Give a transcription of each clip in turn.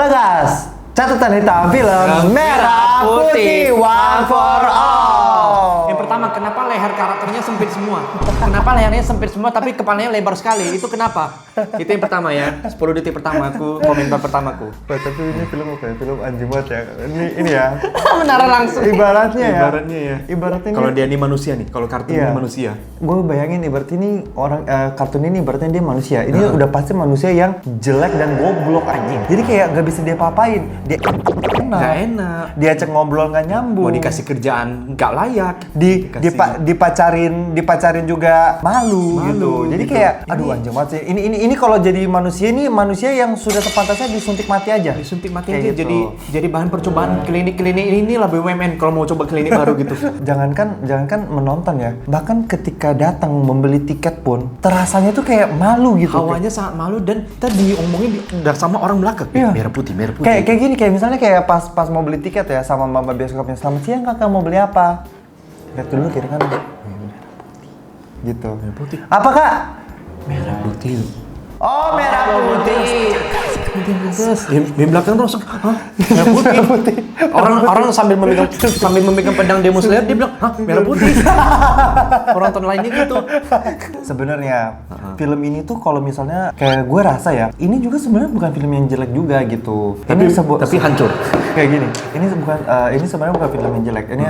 Bagas, catatan hitam film Merah Putih One for All. Yang pertama, kenapa leher karakternya sempit semua? Kenapa lehernya sempit semua tapi kepalanya lebar sekali? Itu kenapa? Itu yang pertama ya. 10 detik pertama aku, komentar pertamaku. Tapi ini film apa ya? Film anjing banget ya. Ini ya. Menara langsung. Ibaratnya ya. Ibaratnya kalau dia ini manusia nih, kalau kartun ini manusia. Gue bayangin ibarat ini orang kartun ini ibaratnya dia manusia. Ini udah pasti manusia yang jelek dan goblok anjing. Jadi kayak nggak bisa dia apa-apain. Dia nggak enak. Diajak ngobrol nggak nyambung. Mau dikasih kerjaan nggak layak. Dipacarin juga malu gitu. Jadi kayak aduh anjing banget sih. Ini kalau jadi manusia ini manusia yang sudah sepantasnya disuntik mati aja. Disuntik mati aja gitu. jadi bahan percobaan klinik ini lah BUMN kalau mau coba klinik baru gitu. Jangankan menonton ya. Bahkan ketika datang membeli tiket pun terasanya tuh kayak malu gitu. Hawanya sangat malu dan kita diomongin udah sama orang belakang. Iya. Merah putih. Kayak gini, kayak misalnya kayak pas mau beli tiket ya sama mama bioskopnya. Selamat siang kakak, mau beli apa? Lihat dulu kiri kanan. Gitu. Merah putih. Apa kak? Merah putih. Oh, merah putih. Di belakang tuh langsung, hah? Merah putih. Orang sambil memegang pedang Demon Slayer dia bilang, hah? Merah putih. Penonton lainnya gitu. Sebenarnya film ini tuh kalau misalnya kayak gue rasa ya, ini juga sebenarnya bukan film yang jelek juga gitu. Tapi hancur. Kayak gini. Ini sebenarnya bukan film yang jelek. Ini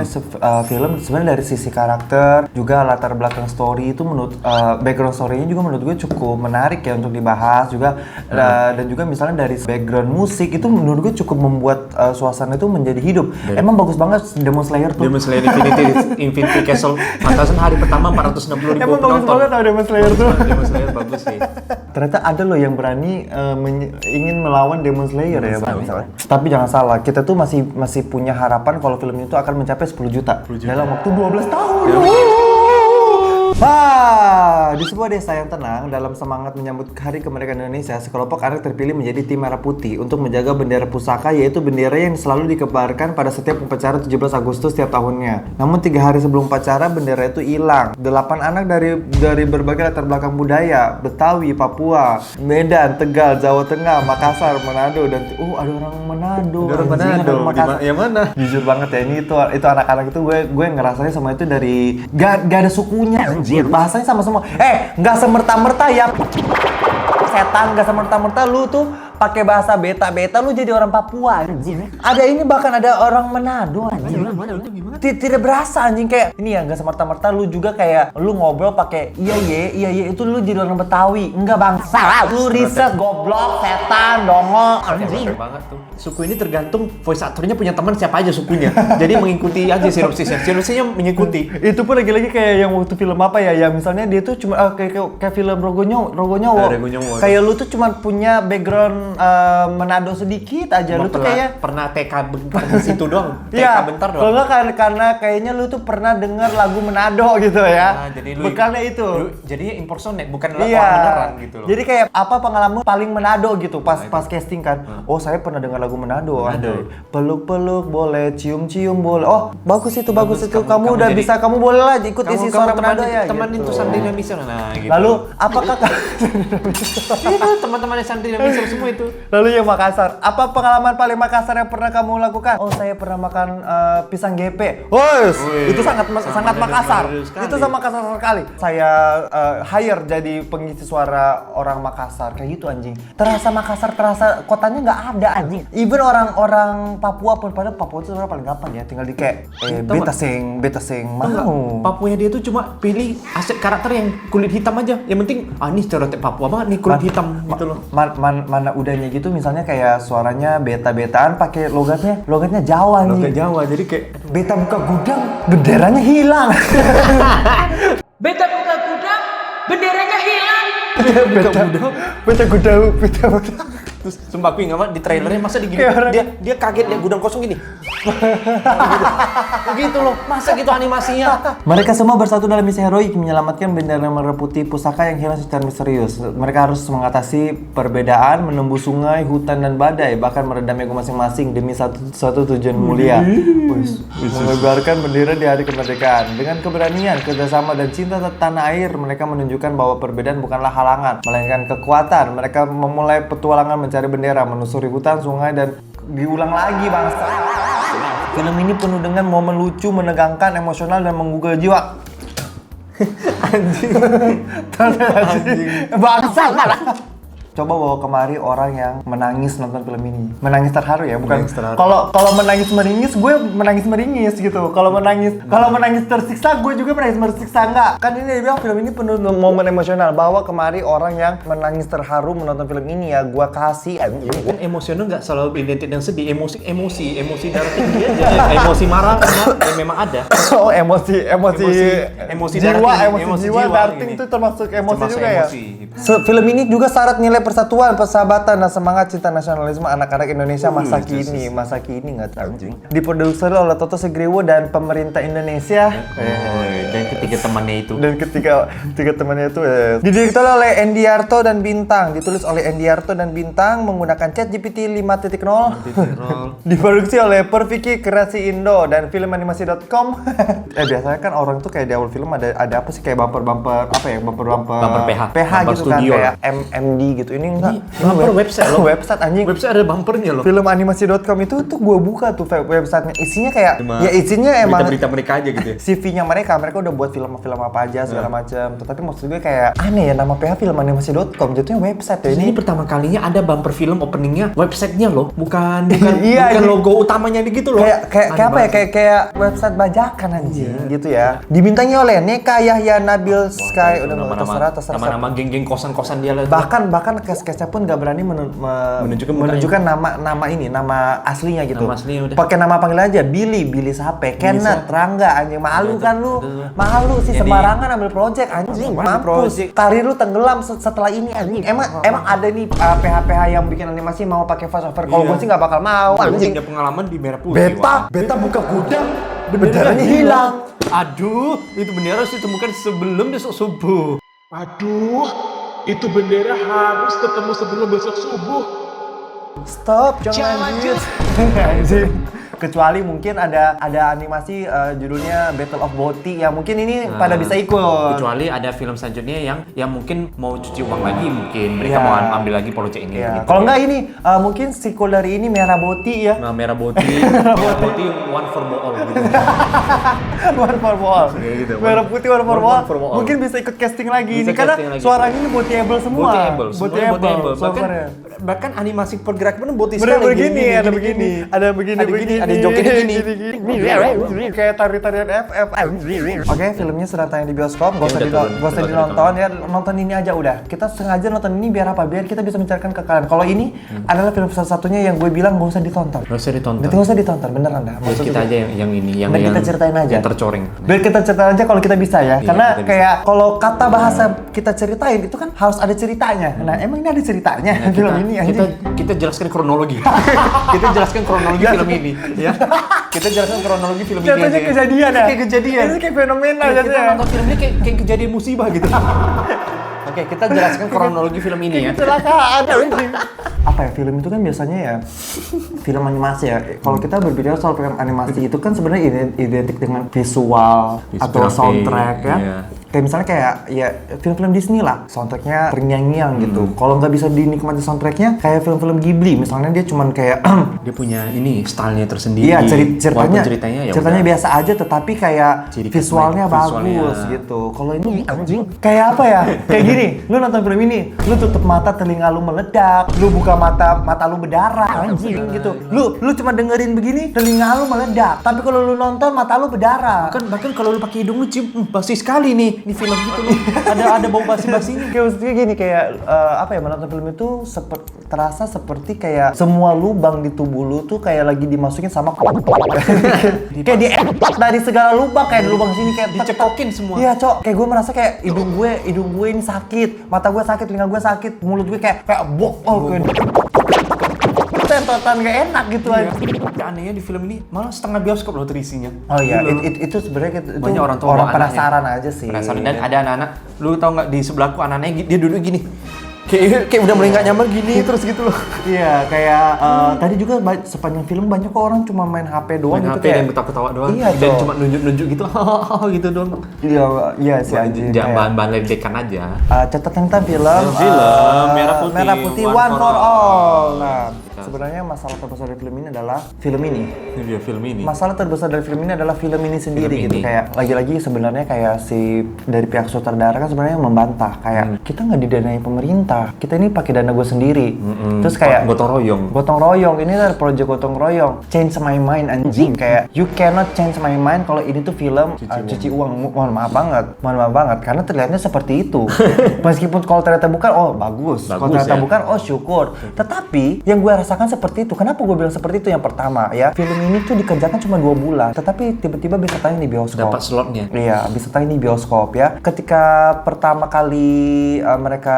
film sebenarnya dari sisi karakter juga latar belakang story itu menurut background story-nya juga menurut gue cukup menarik ya untuk dibahas juga dan juga misalnya dari background musik itu menurut gue cukup membuat suasana itu menjadi hidup. Emang bagus banget Demon Slayer tuh. Demon Slayer Infinity Castle mantasan hari pertama 460.000 penonton. Emang bagus banget tau Demon Slayer tuh. Demon Slayer bagus sih. Ternyata ada loh yang berani ingin melawan Demon Slayer ya Bang. Tapi jangan salah, kita tuh masih punya harapan kalau film itu akan mencapai 10 juta dalam waktu 12 tahun. Di sebuah desa yang tenang, dalam semangat menyambut Hari Kemerdekaan Indonesia, sekelompok anak terpilih menjadi tim Merah Putih untuk menjaga bendera pusaka, yaitu bendera yang selalu dikebarkan pada setiap upacara 17 Agustus setiap tahunnya. Namun 3 hari sebelum upacara, bendera itu hilang. 8 anak dari berbagai latar belakang budaya, Betawi, Papua, Medan, Tegal, Jawa Tengah, Makassar, Manado, dan ada orang Manado. Ada orang Manado. Yang mana? Jujur banget ya, ini itu anak-anak itu gue ngerasanya sama itu dari gak ada sukunya. Bahasanya sama semua. Nggak semerta-merta ya setan, nggak semerta-merta lu tuh pakai bahasa beta lu jadi orang Papua anjing. Ada ini bahkan ada orang Manado anjing. Tidak berasa anjing, kayak ini ya nggak semerta-merta lu juga kayak lu ngobrol pakai iya itu lu jadi orang Betawi. Enggak bangsa. Lu riset goblok, setan, dongol anjing. Banget tuh. Suku ini tergantung voice actornya punya teman siapa aja sukunya. Jadi mengikuti aja sinopsisnya. Sinopsisnya mengikuti. Itu pun lagi-lagi kayak yang waktu film apa ya? Yang misalnya dia tuh cuma kayak film Rogo Nyowo. Kayak lu tuh cuma punya background Manado sedikit aja. Lu tuh kayak pernah TK bentar di situ doang. TK bentar doang. Kalau nggak karena kayaknya lu tuh pernah dengar lagu Manado gitu ya. Jadi bekalnya itu. Jadinya impersonate bukan orang beneran gitu loh. Jadi kayak apa pengalaman paling Manado gitu pas casting kan. Oh, saya pernah dengar lagu Manado. Peluk-peluk boleh, cium-cium boleh. Oh, bagus itu. Kamu udah bisa, kamu boleh lah ikut isi suara Manado ya. Teman gitu. itu Santri dan Misal. Nah, gitu. Lalu apakah teman-teman Santri dan Misal semua itu. Lalu yang Makassar, apa pengalaman paling Makassar yang pernah kamu lakukan? Oh, saya pernah makan pisang gepe. Itu sangat Makassar. Itu sama Makassar sekali. Saya hire jadi pengisi suara orang Makassar kayak gitu anjing. Terasa Makassar, terasa kotanya nggak ada anjing. Even orang Papua pun, padahal Papua itu sebenarnya paling gampang ya, tinggal di kayak beta sing mau. Papuanya dia tuh cuma pilih aset karakter yang kulit hitam aja. Yang penting ini stereotip Papua banget nih kulit hitam gitu loh. Mana udahnya gitu, misalnya kayak suaranya beta-betaan pakai logatnya Jawa nih. Logat Jawa, jadi kayak beta buka gudang, benderanya hilang. Beta buka gudang, benderanya hilang. Beta gudang. Terus sumpah aku ingat di trailernya masa digini dia kaget lihat gudang kosong gini. Begitu loh, masa gitu animasinya? Mereka semua bersatu dalam misi heroik menyelamatkan bendera merah putih pusaka yang hilang secara misterius. Mereka harus mengatasi perbedaan, menembus sungai, hutan, dan badai, bahkan meredam ego masing-masing demi suatu tujuan mulia. Mengibarkan bendera di hari kemerdekaan. Dengan keberanian, kerjasama, dan cinta tanah air, mereka menunjukkan bahwa perbedaan bukanlah halangan, melainkan kekuatan. Mereka memulai petualangan mencari bendera, menelusuri hutan, sungai, dan diulang lagi bangsa. Film ini penuh dengan momen lucu, menegangkan, emosional, dan menggugah jiwa. Anjing. Bangsa. Coba bawa kemari orang yang menangis nonton film ini. Menangis terharu ya, bukan. Kalau menangis meringis, gue menangis meringis gitu. Kalau menangis tersiksa, gue juga menangis tersiksa, enggak. Kan ini dia bilang film ini penuh momen emosional. Bawa kemari orang yang menangis terharu menonton film ini ya, gue kasih. Kan emosional nggak selalu identik dengan sedih, emosi darah tinggi aja. Emosi marah ya memang ada. Oh, emosi darah jiwa, tinggi, emosi jiwa, darting itu termasuk emosi Termasuk juga emosi, ya. gitu. Film ini juga syarat nilai persatuan, persahabatan, dan semangat cinta nasionalisme anak-anak Indonesia masa kini nggak tahu. Diproduksi oleh Toto Sugriwo dan pemerintah Indonesia. Dan ketiga temannya itu. Didirektur oleh Endiarto dan Bintang, ditulis oleh Endiarto dan Bintang menggunakan ChatGPT 5.0. Diproduksi oleh Perfiki Kreasi Indo dan filmanimasi.com. Biasanya kan orang tuh kayak di awal film ada apa sih kayak bumper PH Bumper gitu studio kan, kayak MMD gitu. Ini enggak. Bumper website loh. Website anjing. Website ada bumpernya loh. Filmanimasi.com itu tuh gue buka tuh websitenya. Isinya kayak Cuma isinya emang berita mereka aja gitu ya. CV-nya mereka udah buat film-film apa aja segala macam. Tetapi maksud gue kayak aneh ya nama PH filmanimasi.com jatuhnya website ya Ini pertama kalinya ada bumper film openingnya websitenya loh, bukan Iya, logo utamanya gitu loh. Kayak apa ya? Kayak website bajakan anjing gitu ya. Dibintangi oleh Neka Yahya Nabil Sky udah terserah. Nama-nama geng-geng kosan-kosan dia lah. Bahkan cast-castnya pun gak berani menunjukkan nama aslinya gitu. Nama aslinya udah. Pakai nama panggil aja Billy Sape, Kenneth, Rangga anjing. Malu kan lu? Malu sih sembarangan ambil project anjing. Mampus. Karir lu tenggelam setelah ini anjing. Emang ada nih PH-PH yang bikin animasi mau pakai voice over. Kalau gue sih gak bakal mau anjing. Punya pengalaman di Merah Putih. Beta buka gudang, benderanya hilang. Aduh, itu bendera harus ditemukan sebelum besok subuh. Aduh, itu bendera harus ketemu sebelum besok subuh. Stop, jangan lanjut. Anjing. Kecuali mungkin ada animasi judulnya Battle of Boti ya mungkin ini pada bisa ikut. Kecuali ada film selanjutnya yang mungkin mau cuci uang lagi, mungkin mereka mau ambil lagi project ini. Ya. Gitu. Kalau enggak ini mungkin sequel dari ini Merah Boti ya. Nah, Merah Boti one for all gitu. One for all. Gitu. Merah Putih one for all. One for all. Mungkin bisa ikut casting lagi Bisa ini karena casting lagi. suaranya ini Botiable semua. Botiable. Bahkan animasi pergerakan pun Boti sekali. Ada begini. Ada jogetnya gini. Kayak tari-tarian FF. Oke, filmnya sudah tayang di bioskop. Gak usah dinonton ya. Nonton ini aja udah. Kita sengaja nonton ini biar apa? Biar kita bisa menceritakan ke kalian. Kalau ini adalah film satu-satunya yang gue bilang gak usah ditonton. Gak usah ditonton, beneran dah. Biar kita aja yang ini, yang kita ceritain aja. Yang tercoreng. Biar kita ceritain aja kalau kita bisa ya. Iya, Karena kita bisa. kayak kalau kata bahasa kita ceritain itu kan harus ada ceritanya. Nah, emang ini ada ceritanya film ini anjing. Kita jelaskan kronologi. Kita jelaskan kronologi film ini, ya. Kita jelaskan kronologi film ini. Jatuhnya aja. kejadian ya. Kayak kejadian. Ini kayak fenomena Kita jatuhnya. nonton film ini kayak kejadian musibah gitu. Oke, kita jelaskan kronologi film ini ya. Kecelakaan anjing. Apa ya film itu kan biasanya ya film animasi ya. Kalau kita berbicara soal film animasi itu kan sebenarnya identik dengan visual atau soundtrack ya. Iya. Kayak misalnya kayak ya film-film Disney lah, soundtracknya terngiang-ngiang gitu. Kalau nggak bisa dinikmati soundtracknya, kayak film-film Ghibli, misalnya dia cuman kayak Dia punya ini stylenya tersendiri. iya ceritanya ya ceritanya udah. biasa aja, tetapi kayak Ciri khas visualnya visualnya. bagus gitu. Kalau ini anjing kayak apa ya? Kayak gini, lu nonton film ini, lu tutup mata telinga lu meledak, lu buka mata lu berdarah anjing gitu. Lu cuma dengerin begini, telinga lu meledak. Tapi kalau lu nonton mata lu berdarah. Bahkan kalau lu pakai hidung lu cium, basi sekali nih di film gitu loh. ada bau basi-basinya. Kayak maksudnya gini kayak apa ya, menonton film itu terasa seperti kayak semua lubang di tubuh lu tuh kayak lagi dimasukin sama kayak dari segala lubang, kayak di lubang sini kayak Dicekokin semua. Iya cok, kayak gue merasa kayak hidung gue ini sakit, mata gue sakit, telinga gue sakit, mulut gue kayak bok kayak tentotan gak enak gitu aja. Ya, anehnya di film ini malah setengah bioskop loh terisinya. Oh iya, Gila. itu sebenarnya itu Banyak orang tua bawa penasaran anaknya. aja sih. Penasaran, dan ada anak-anak, lu tau nggak di sebelahku anak-anaknya dia duduk gini. Kayak udah mulai nggak nyaman gini terus gitu loh. Iya, kayak tadi juga sepanjang film banyak kok orang cuma main HP doang Main gitu HP kayak. dan ketawa-ketawa doang. Iya, dan Cok. cuma nunjuk-nunjuk gitu. Gitu doang. Iya sih anjing. kayak, Bahan-bahan ledekan aja. catatan kita film Merah Putih One for All. Nah, sebenarnya masalah terbesar dari film ini adalah film ini. Ini dia film ini. Masalah terbesar dari film ini adalah film ini sendiri Film gitu. ini. Kayak lagi-lagi sebenarnya kayak si dari pihak sutradara kan sebenarnya membantah kayak kita nggak didanai pemerintah, kita ini pakai dana gue sendiri. Terus kayak gotong royong. Ini adalah project gotong royong. Change my mind anjing. Kayak you cannot change my mind kalau ini tuh film cuci uang. Mohon maaf banget karena terlihatnya seperti itu. Meskipun kalau ternyata bukan, oh bagus. Kalau ternyata ya. bukan, oh syukur. Tetapi yang gue rasakan seperti itu. Kenapa gue bilang seperti itu? Yang pertama ya, film ini tuh dikerjakan cuma 2 bulan, tetapi tiba-tiba bisa tayang di bioskop. Dapat slotnya. Iya, bisa tayang di bioskop ya. Ketika pertama kali mereka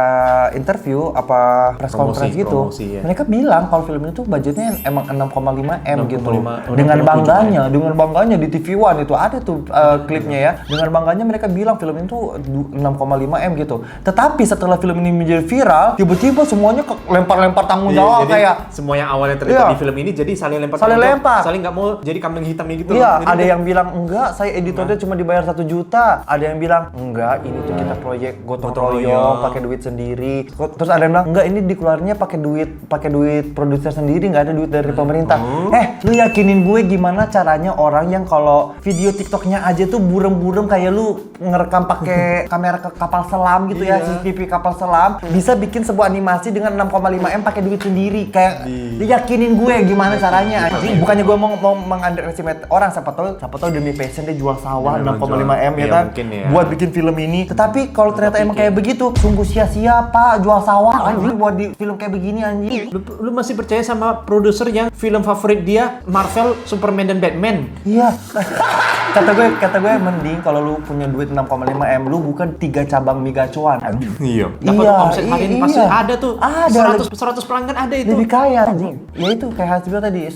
interview apa press conference gitu, promosi, ya. mereka bilang kalau film itu budgetnya emang 6,5 M gitu. 6,5, Dengan 6,7 bangganya di TV One itu ada tuh klipnya ya. Dengan bangganya mereka bilang film itu 6,5 M gitu. Tetapi setelah film ini menjadi viral, tiba-tiba semuanya lempar-lempar tanggung jawab Jadi kayak semua yang awalnya terlibat Iya. di film ini jadi saling lempar. Saling tanggung lempar. jawab. Saling nggak mau jadi kambing hitamnya gitu. iya, Jadi ada yang bilang enggak, saya editornya cuma dibayar 1 juta. Ada yang bilang enggak, ini tuh kita proyek gotong royong, pakai duit sendiri. Terus ada yang bilang enggak, ini dikeluarnya pakai duit produser sendiri, nggak ada duit dari pemerintah. Lu yakinin gue gimana caranya orang yang kalau video TikToknya aja tuh burem-burem kayak lu ngerekam pakai kamera kapal selam gitu ya, CCTV kapal selam, bisa bikin sebuah animasi dengan 6,5 M pakai duit sendiri. Kayak yakinin gue gimana caranya anjing. Bukannya gue mau underestimate orang, siapa tahu demi passion dia jual sawah 6,5 M ya Iya, kan mungkin ya. buat bikin film ini. Tetapi kalau ternyata emang kayak begitu, sungguh sia-sia Pak jual sawah anjing buat di film kayak begini anjing. Lu masih percaya sama produser yang film favorit dia Marvel, Superman dan Batman? Iya. kata gue mending kalau lu punya duit 6,5 M, lu bukan 3 cabang mie gacuan. Iya. Dapat Iya, omset hari ini pasti iya. ada tuh. Ada. 100 pelanggan ada itu. Lebih kaya anjing. Ya itu kayak Hasbio tadi,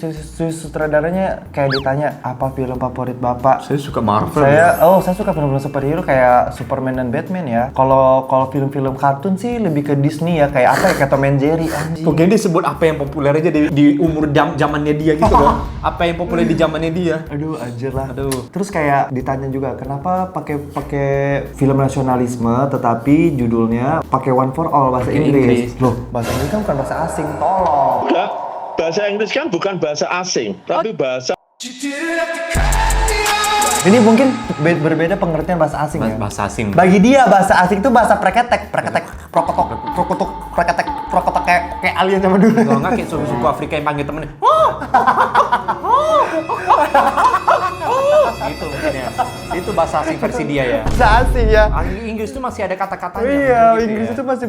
sutradaranya kayak ditanya apa film favorit Bapak. Saya suka Marvel. Saya suka film-film superhero kayak Superman dan Batman ya. Kalau film-film kartun sih lebih ke Disney ya, kayak apa ya, kayak Tom and Jerry anjing. Kok dia sebut apa yang populer aja di umur zamannya dia gitu loh. Apa yang populer di zamannya dia. Aduh anjir lah. Aduh. Terus kayak ditanya juga kenapa pakai film nasionalisme tetapi judulnya pakai One for All bahasa Pakai Inggris. Inggris. Loh, bahasa Inggris kan bukan bahasa asing. Tolong. Enggak, bahasa Inggris kan bukan bahasa asing, tapi bahasa Ini mungkin berbeda pengertian bahasa asing ya. Bahasa asing. Bagi dia bahasa asing itu bahasa preketek, prokotok, prokotok kayak alien zaman dulu. Kalau nggak kayak suku Afrika yang panggil temennya. Gitu mungkin ya. Itu bahasa asing versi dia ya. Bahasa asing ya. Inggris tuh masih ada kata-katanya. Iya, gitu Inggris ya. itu masih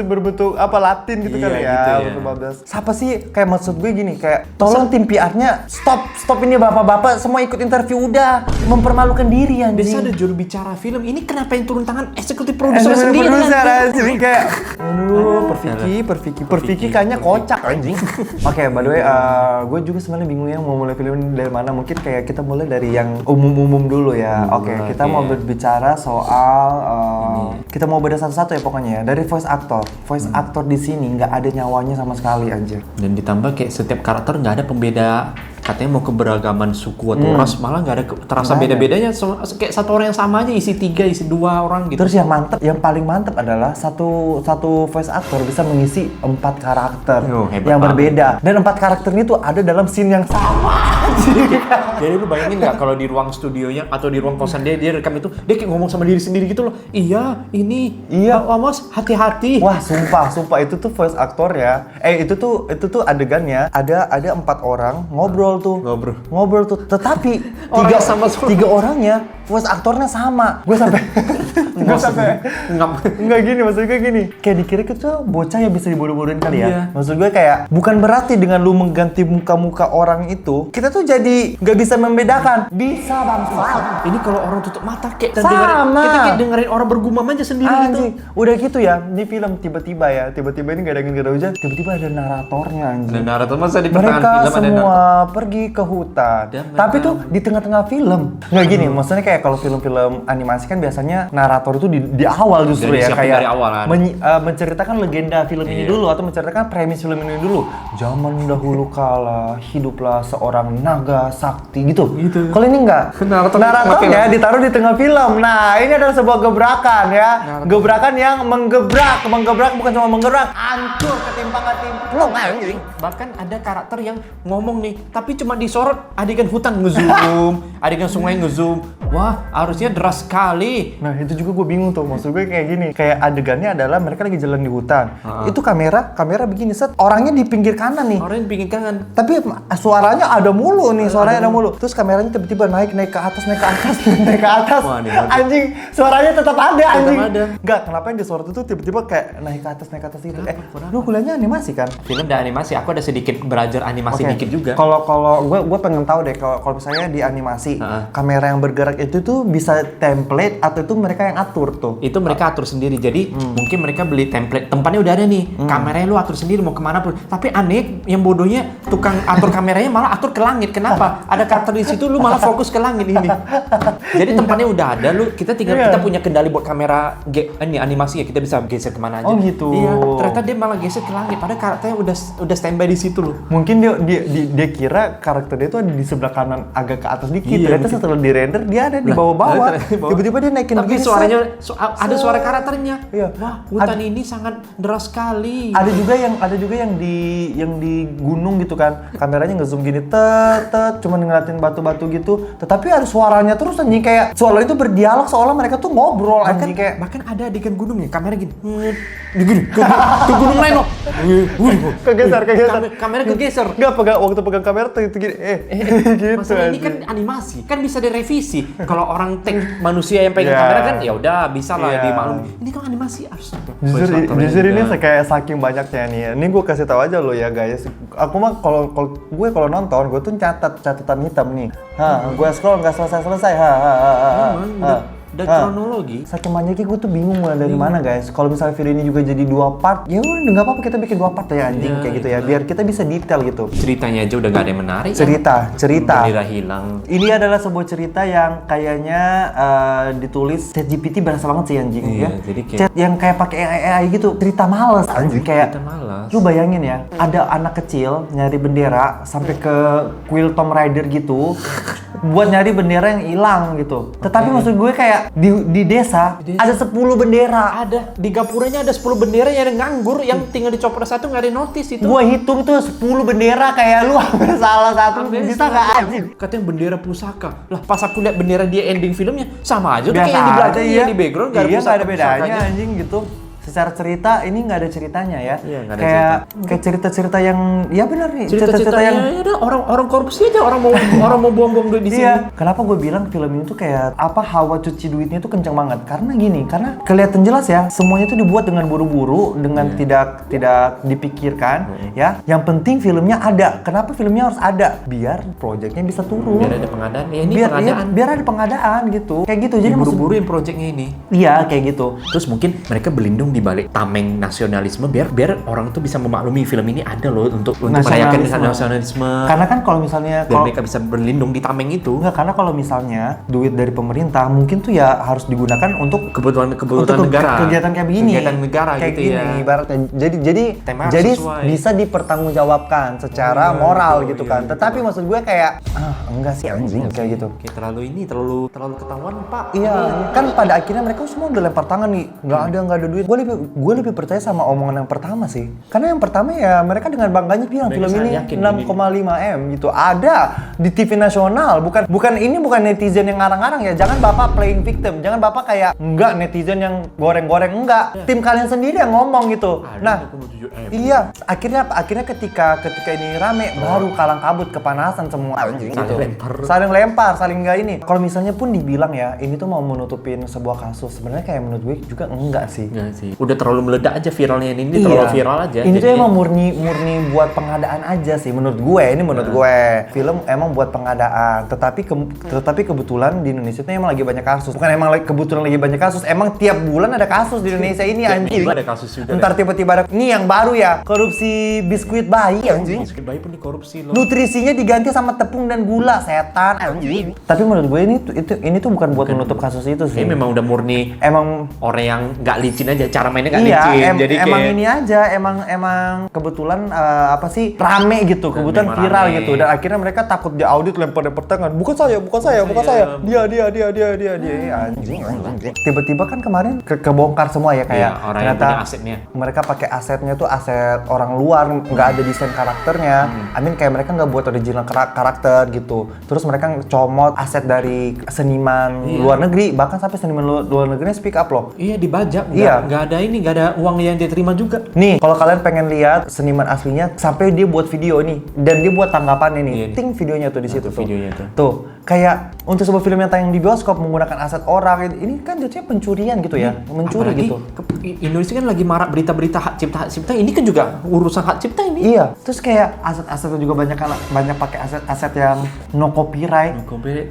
berbentuk apa Latin gitu Iya, kan ya, gitu ya. bentuk bablas. Siapa sih kayak maksud gue gini kayak tolong tim PR-nya stop ini bapak-bapak semua ikut interview udah mempermalukan diri Biasa ada anjing. juru bicara film. Ini kenapa yang turun tangan eksekutif produser sendiri? Produser kan? anjing kayak aduh, Perfiki kayaknya kocak anjing. Oke, by the way, gue juga sebenarnya bingung ya mau mulai film ini dari mana. Mungkin kayak kita mulai dari yang umum-umum dulu ya. Oke, kita mau berbicara soal kita mau beda satu-satu ya pokoknya ya. Dari voice actor. Voice actor di sini nggak ada nyawanya sama sekali anjir. Dan ditambah kayak setiap karakter nggak ada pembeda. Katanya mau keberagaman suku atau ras, malah nggak ada terasa Nggak ada. beda-bedanya. Kayak satu orang yang sama aja isi 3, isi 2 orang gitu. Terus yang paling mantep adalah satu voice actor bisa mengisi 4 karakter Oh, hebat yang banget. berbeda. Dan 4 karakter itu ada dalam scene yang sama. Jadi lu bayangin nggak kalau di ruang studionya atau di ruang kosan dia rekam itu, dia kayak ngomong sama diri sendiri gitu loh. Iya, ini. Iya. Mas, hati-hati. Wah, sumpah itu tuh voice actor ya. Itu tuh adegannya ada 4 orang ngobrol tuh. Ngobrol tuh. Tetapi Orangnya sama semua. 3 orangnya voice aktornya sama. Gue sampai nggak gini, maksud gue gini. Kayak dikira itu bocah yang bisa dibodoh-bodohin kali ya. Iya. Maksud gue kayak bukan berarti dengan lu mengganti muka-muka orang itu, kita tuh jadi nggak bisa membedakan. Bisa bangsa. Ini kalau orang tutup mata kayak Sama. kita kayak dengerin orang bergumam aja sendiri gitu. Anjing, udah gitu ya, di film tiba-tiba ini gak ada angin gak ada hujan, tiba-tiba ada naratornya anjing. Dan narator masa di pertengahan Mereka film ada semua narator. pergi ke hutan. Dan Tapi mereka- tuh di tengah-tengah film. Nggak gini, maksudnya kayak kalau film-film animasi kan biasanya narator itu di awal justru Udah ya, disiapin kayak dari awal kan. menceritakan legenda film ini Iya. dulu atau menceritakan premis film ini dulu. Zaman dahulu kala hiduplah seorang naga sakti gitu. Kalau ini enggak. Naratornya ditaruh di tengah film. Nah, ini adalah sebuah gebrakan ya. Gebrakan yang menggebrak bukan cuma menggebrak, hancur ketimpang-ketimpang anjing. Bahkan ada karakter yang ngomong nih, tapi cuma disorot adegan hutan ngezoom, adegan sungai ngezoom. Wah, harusnya deras sekali. Nah itu juga gue bingung tuh, maksud gue kayak gini, kayak adegannya adalah mereka lagi jalan di hutan, itu kamera begini set, orangnya di pinggir kanan nih, Orang yang bikin kangen. tapi suaranya ada mulu nih, terus kameranya tiba-tiba naik ke atas, naik ke atas, Wah, ini anjing, suaranya tetap ada anjing, ada. enggak, kenapa yang disorot itu tiba-tiba kayak naik ke atas gitu, lu kuliahnya animasi kan? Film dan animasi, aku ada sedikit belajar animasi Oke. dikit juga. Kalau gue pengen tahu deh kalau misalnya di animasi kamera yang bergerak itu tuh bisa template atau itu mereka yang atur tuh? Itu mereka atur sendiri, jadi mungkin mereka beli template, tempatnya udah ada nih, kameranya lu atur sendiri mau kemana pun. Tapi aneh, yang bodohnya tukang atur kameranya malah atur ke langit. Kenapa? Ada karakter di situ, lu malah fokus ke langit ini. Jadi tempatnya udah ada, kita tinggal kita punya kendali buat kamera ini animasi ya, kita bisa geser kemana aja. Oh gitu. Iya, ternyata dia malah geser ke langit, padahal karakternya udah standby di situ loh. Mungkin dia kira karakter dia tuh ada di sebelah kanan agak ke atas dikit. Iya, Ternyata setelah di render dia ada di bawah-bawah. Tiba-tiba dia naikin Tapi begini, suaranya set. ada suara karakternya. Iya. Wah, hutan ini sangat deras sekali. Ada juga yang di gunung gitu kan. Kameranya nge-zoom gini cuma ngeliatin batu-batu gitu. Tetapi ada suaranya terus anjing, kayak suara itu berdialog seolah mereka tuh ngobrol anjing kayak. Bahkan ada adegan gunungnya, kamera gini, di gunung, ke gunung lain loh. Kegeser. Kamera kegeser. Enggak waktu pegang kamera tuh itu gini gitu. Masalah ini kan anjing. animasi, kan bisa direvisi. Kalau orang take manusia yang pegang Iya. kamera kan ya udah bisa lah Iya. dimaklumi. Ini kan animasi harus. Jujur ini kayak saking banyaknya nih ya. Ini gue kasih tahu aja lo ya guys. Aku mah kalau nonton gue tuh catatan hitam nih. Gue scroll nggak selesai. Udah kronologi. Saking banyaknya gue tuh bingung mulai dari mana guys. Kalau misalnya video ini juga jadi 2 part, ya udah nggak apa-apa kita bikin 2 part ya anjing kayak gitu ya. Biar kita bisa detail gitu. Ceritanya aja udah gak ada yang menarik. Cerita. Bendera hilang. Ini adalah sebuah cerita yang kayaknya ditulis ChatGPT berasa banget sih anjing Iya, ya. jadi kayak- Chat yang kayak pakai AI gitu. Cerita males anjing kayak. Cerita malas. Lu bayangin ya, ada anak kecil nyari bendera sampai ke kuil Tomb Raider gitu buat nyari bendera yang hilang gitu. Tetapi maksud gue kayak di desa ada 10 bendera. Ada di gapuranya ada 10 bendera yang ada nganggur, yang tinggal dicopot satu nggak ada notice itu. Gue hitung tuh 10 bendera, kayak lu hampir salah satu bisa nggak anjing? Katanya bendera pusaka. Lah pas aku lihat bendera dia ending filmnya sama aja udah Biasa kayak yang di belakang aja, yang di background nggak ada iya, nggak ada bedanya pusakanya. anjing gitu. Secara cerita ini nggak ada ceritanya ya. Iya, nggak ada kayak cerita-cerita yang ya benar nih. Cerita-cerita yang ya udah orang korupsi aja, orang mau buang-buang duit di sini. Iya, kenapa gue bilang film ini tuh kayak apa hawa cuci duitnya tuh kencang banget? Karena gini, karena kelihatan jelas ya, semuanya tuh dibuat dengan buru-buru, dengan tidak dipikirkan, ya. Yang penting filmnya ada. Kenapa filmnya harus ada? Biar proyeknya bisa turun. Biar ada pengadaan. Ya ini biar, pengadaan. biar ada pengadaan gitu. Kayak gitu. Jadi maksud Buru-buruin proyeknya ini. iya kayak gitu. Terus mungkin mereka berlindung di balik tameng nasionalisme biar orang tuh bisa memaklumi film ini ada loh untuk merayakan nasionalisme. Karena kan kalau misalnya Biar mereka bisa berlindung di tameng itu. enggak, karena kalau misalnya duit dari pemerintah mungkin tuh ya harus digunakan untuk Kebutuhan untuk negara. kegiatan kayak begini. Kegiatan negara kayak gitu gini, ya. ibaratnya. Jadi Tema harus jadi sesuai. bisa dipertanggungjawabkan secara moral gitu kan. Tetapi maksud gue kayak enggak sih anjing kayak gitu. Kayak terlalu ketahuan, Pak. Iya, kan pada akhirnya mereka semua udah lempar tangan nih. Nggak ada duit. Gue lebih percaya sama omongan yang pertama sih. Karena yang pertama ya mereka dengan bangganya bilang Mereka film ini yakin 6,5 M gitu. Ada di TV nasional, bukan netizen yang ngarang-ngarang ya. Jangan Bapak playing victim, jangan Bapak kayak enggak netizen yang goreng-goreng, enggak. Tim kalian sendiri yang ngomong gitu. Nah, iya, akhirnya ketika ini rame baru kalang kabut kepanasan semua anjing gitu. Saling lempar, saling enggak ini. Kalau misalnya pun dibilang ya, ini tuh mau menutupin sebuah kasus, sebenarnya kayak menurut gue juga enggak sih. Enggak sih. Udah terlalu meledak aja viralnya ini terlalu viral aja. Ini tuh emang murni buat pengadaan aja sih menurut gue. Ini menurut gue. Film emang buat pengadaan. Tetapi kebetulan di Indonesia tuh emang lagi banyak kasus. Bukan emang kebetulan lagi banyak kasus. Emang tiap bulan ada kasus di Indonesia ini anjing. Ada kasus juga. Ntar tiba-tiba ada ini yang baru ya, korupsi biskuit bayi anjing. Biskuit bayi pun dikorupsi loh. Nutrisinya diganti sama tepung dan gula, setan anjing. Tapi menurut gue ini tuh bukan buat menutup kasus itu sih. Ini memang udah murni emang orang yang nggak licin aja, cara mainnya nggak iya, licin. Jadi emang kayak ini aja, emang kebetulan apa sih rame gitu, kebetulan memang viral rame. gitu, dan akhirnya mereka takut di audit lempar tangan. Bukan saya, dia anjing. Tiba-tiba kan kemarin kebongkar semua ya kayak iya, orang yang ternyata punya asetnya. mereka pakai asetnya tuh aset orang luar, nggak ada desain karakternya. Kayak mereka nggak buat original karakter gitu. Terus mereka comot aset dari seniman luar negeri, bahkan sampai seniman luar negeri speak up loh. Iya dibajak, Iya. nggak ada uang yang dia terima juga. Nih, kalau kalian pengen lihat seniman aslinya, sampai dia buat video nih, dan dia buat tanggapannya nih, Iya, ting videonya tuh di situ tuh. videonya tuh. Tuh, kayak untuk sebuah film yang tayang di bioskop menggunakan aset orang, ini kan jadinya pencurian gitu ya, mencuri Apalagi gitu. Indonesia kan lagi marak berita-berita hak cipta, ini kan juga urusan hak cipta ini. Iya, terus kayak aset-asetnya juga banyak pakai aset-aset yang no copyright.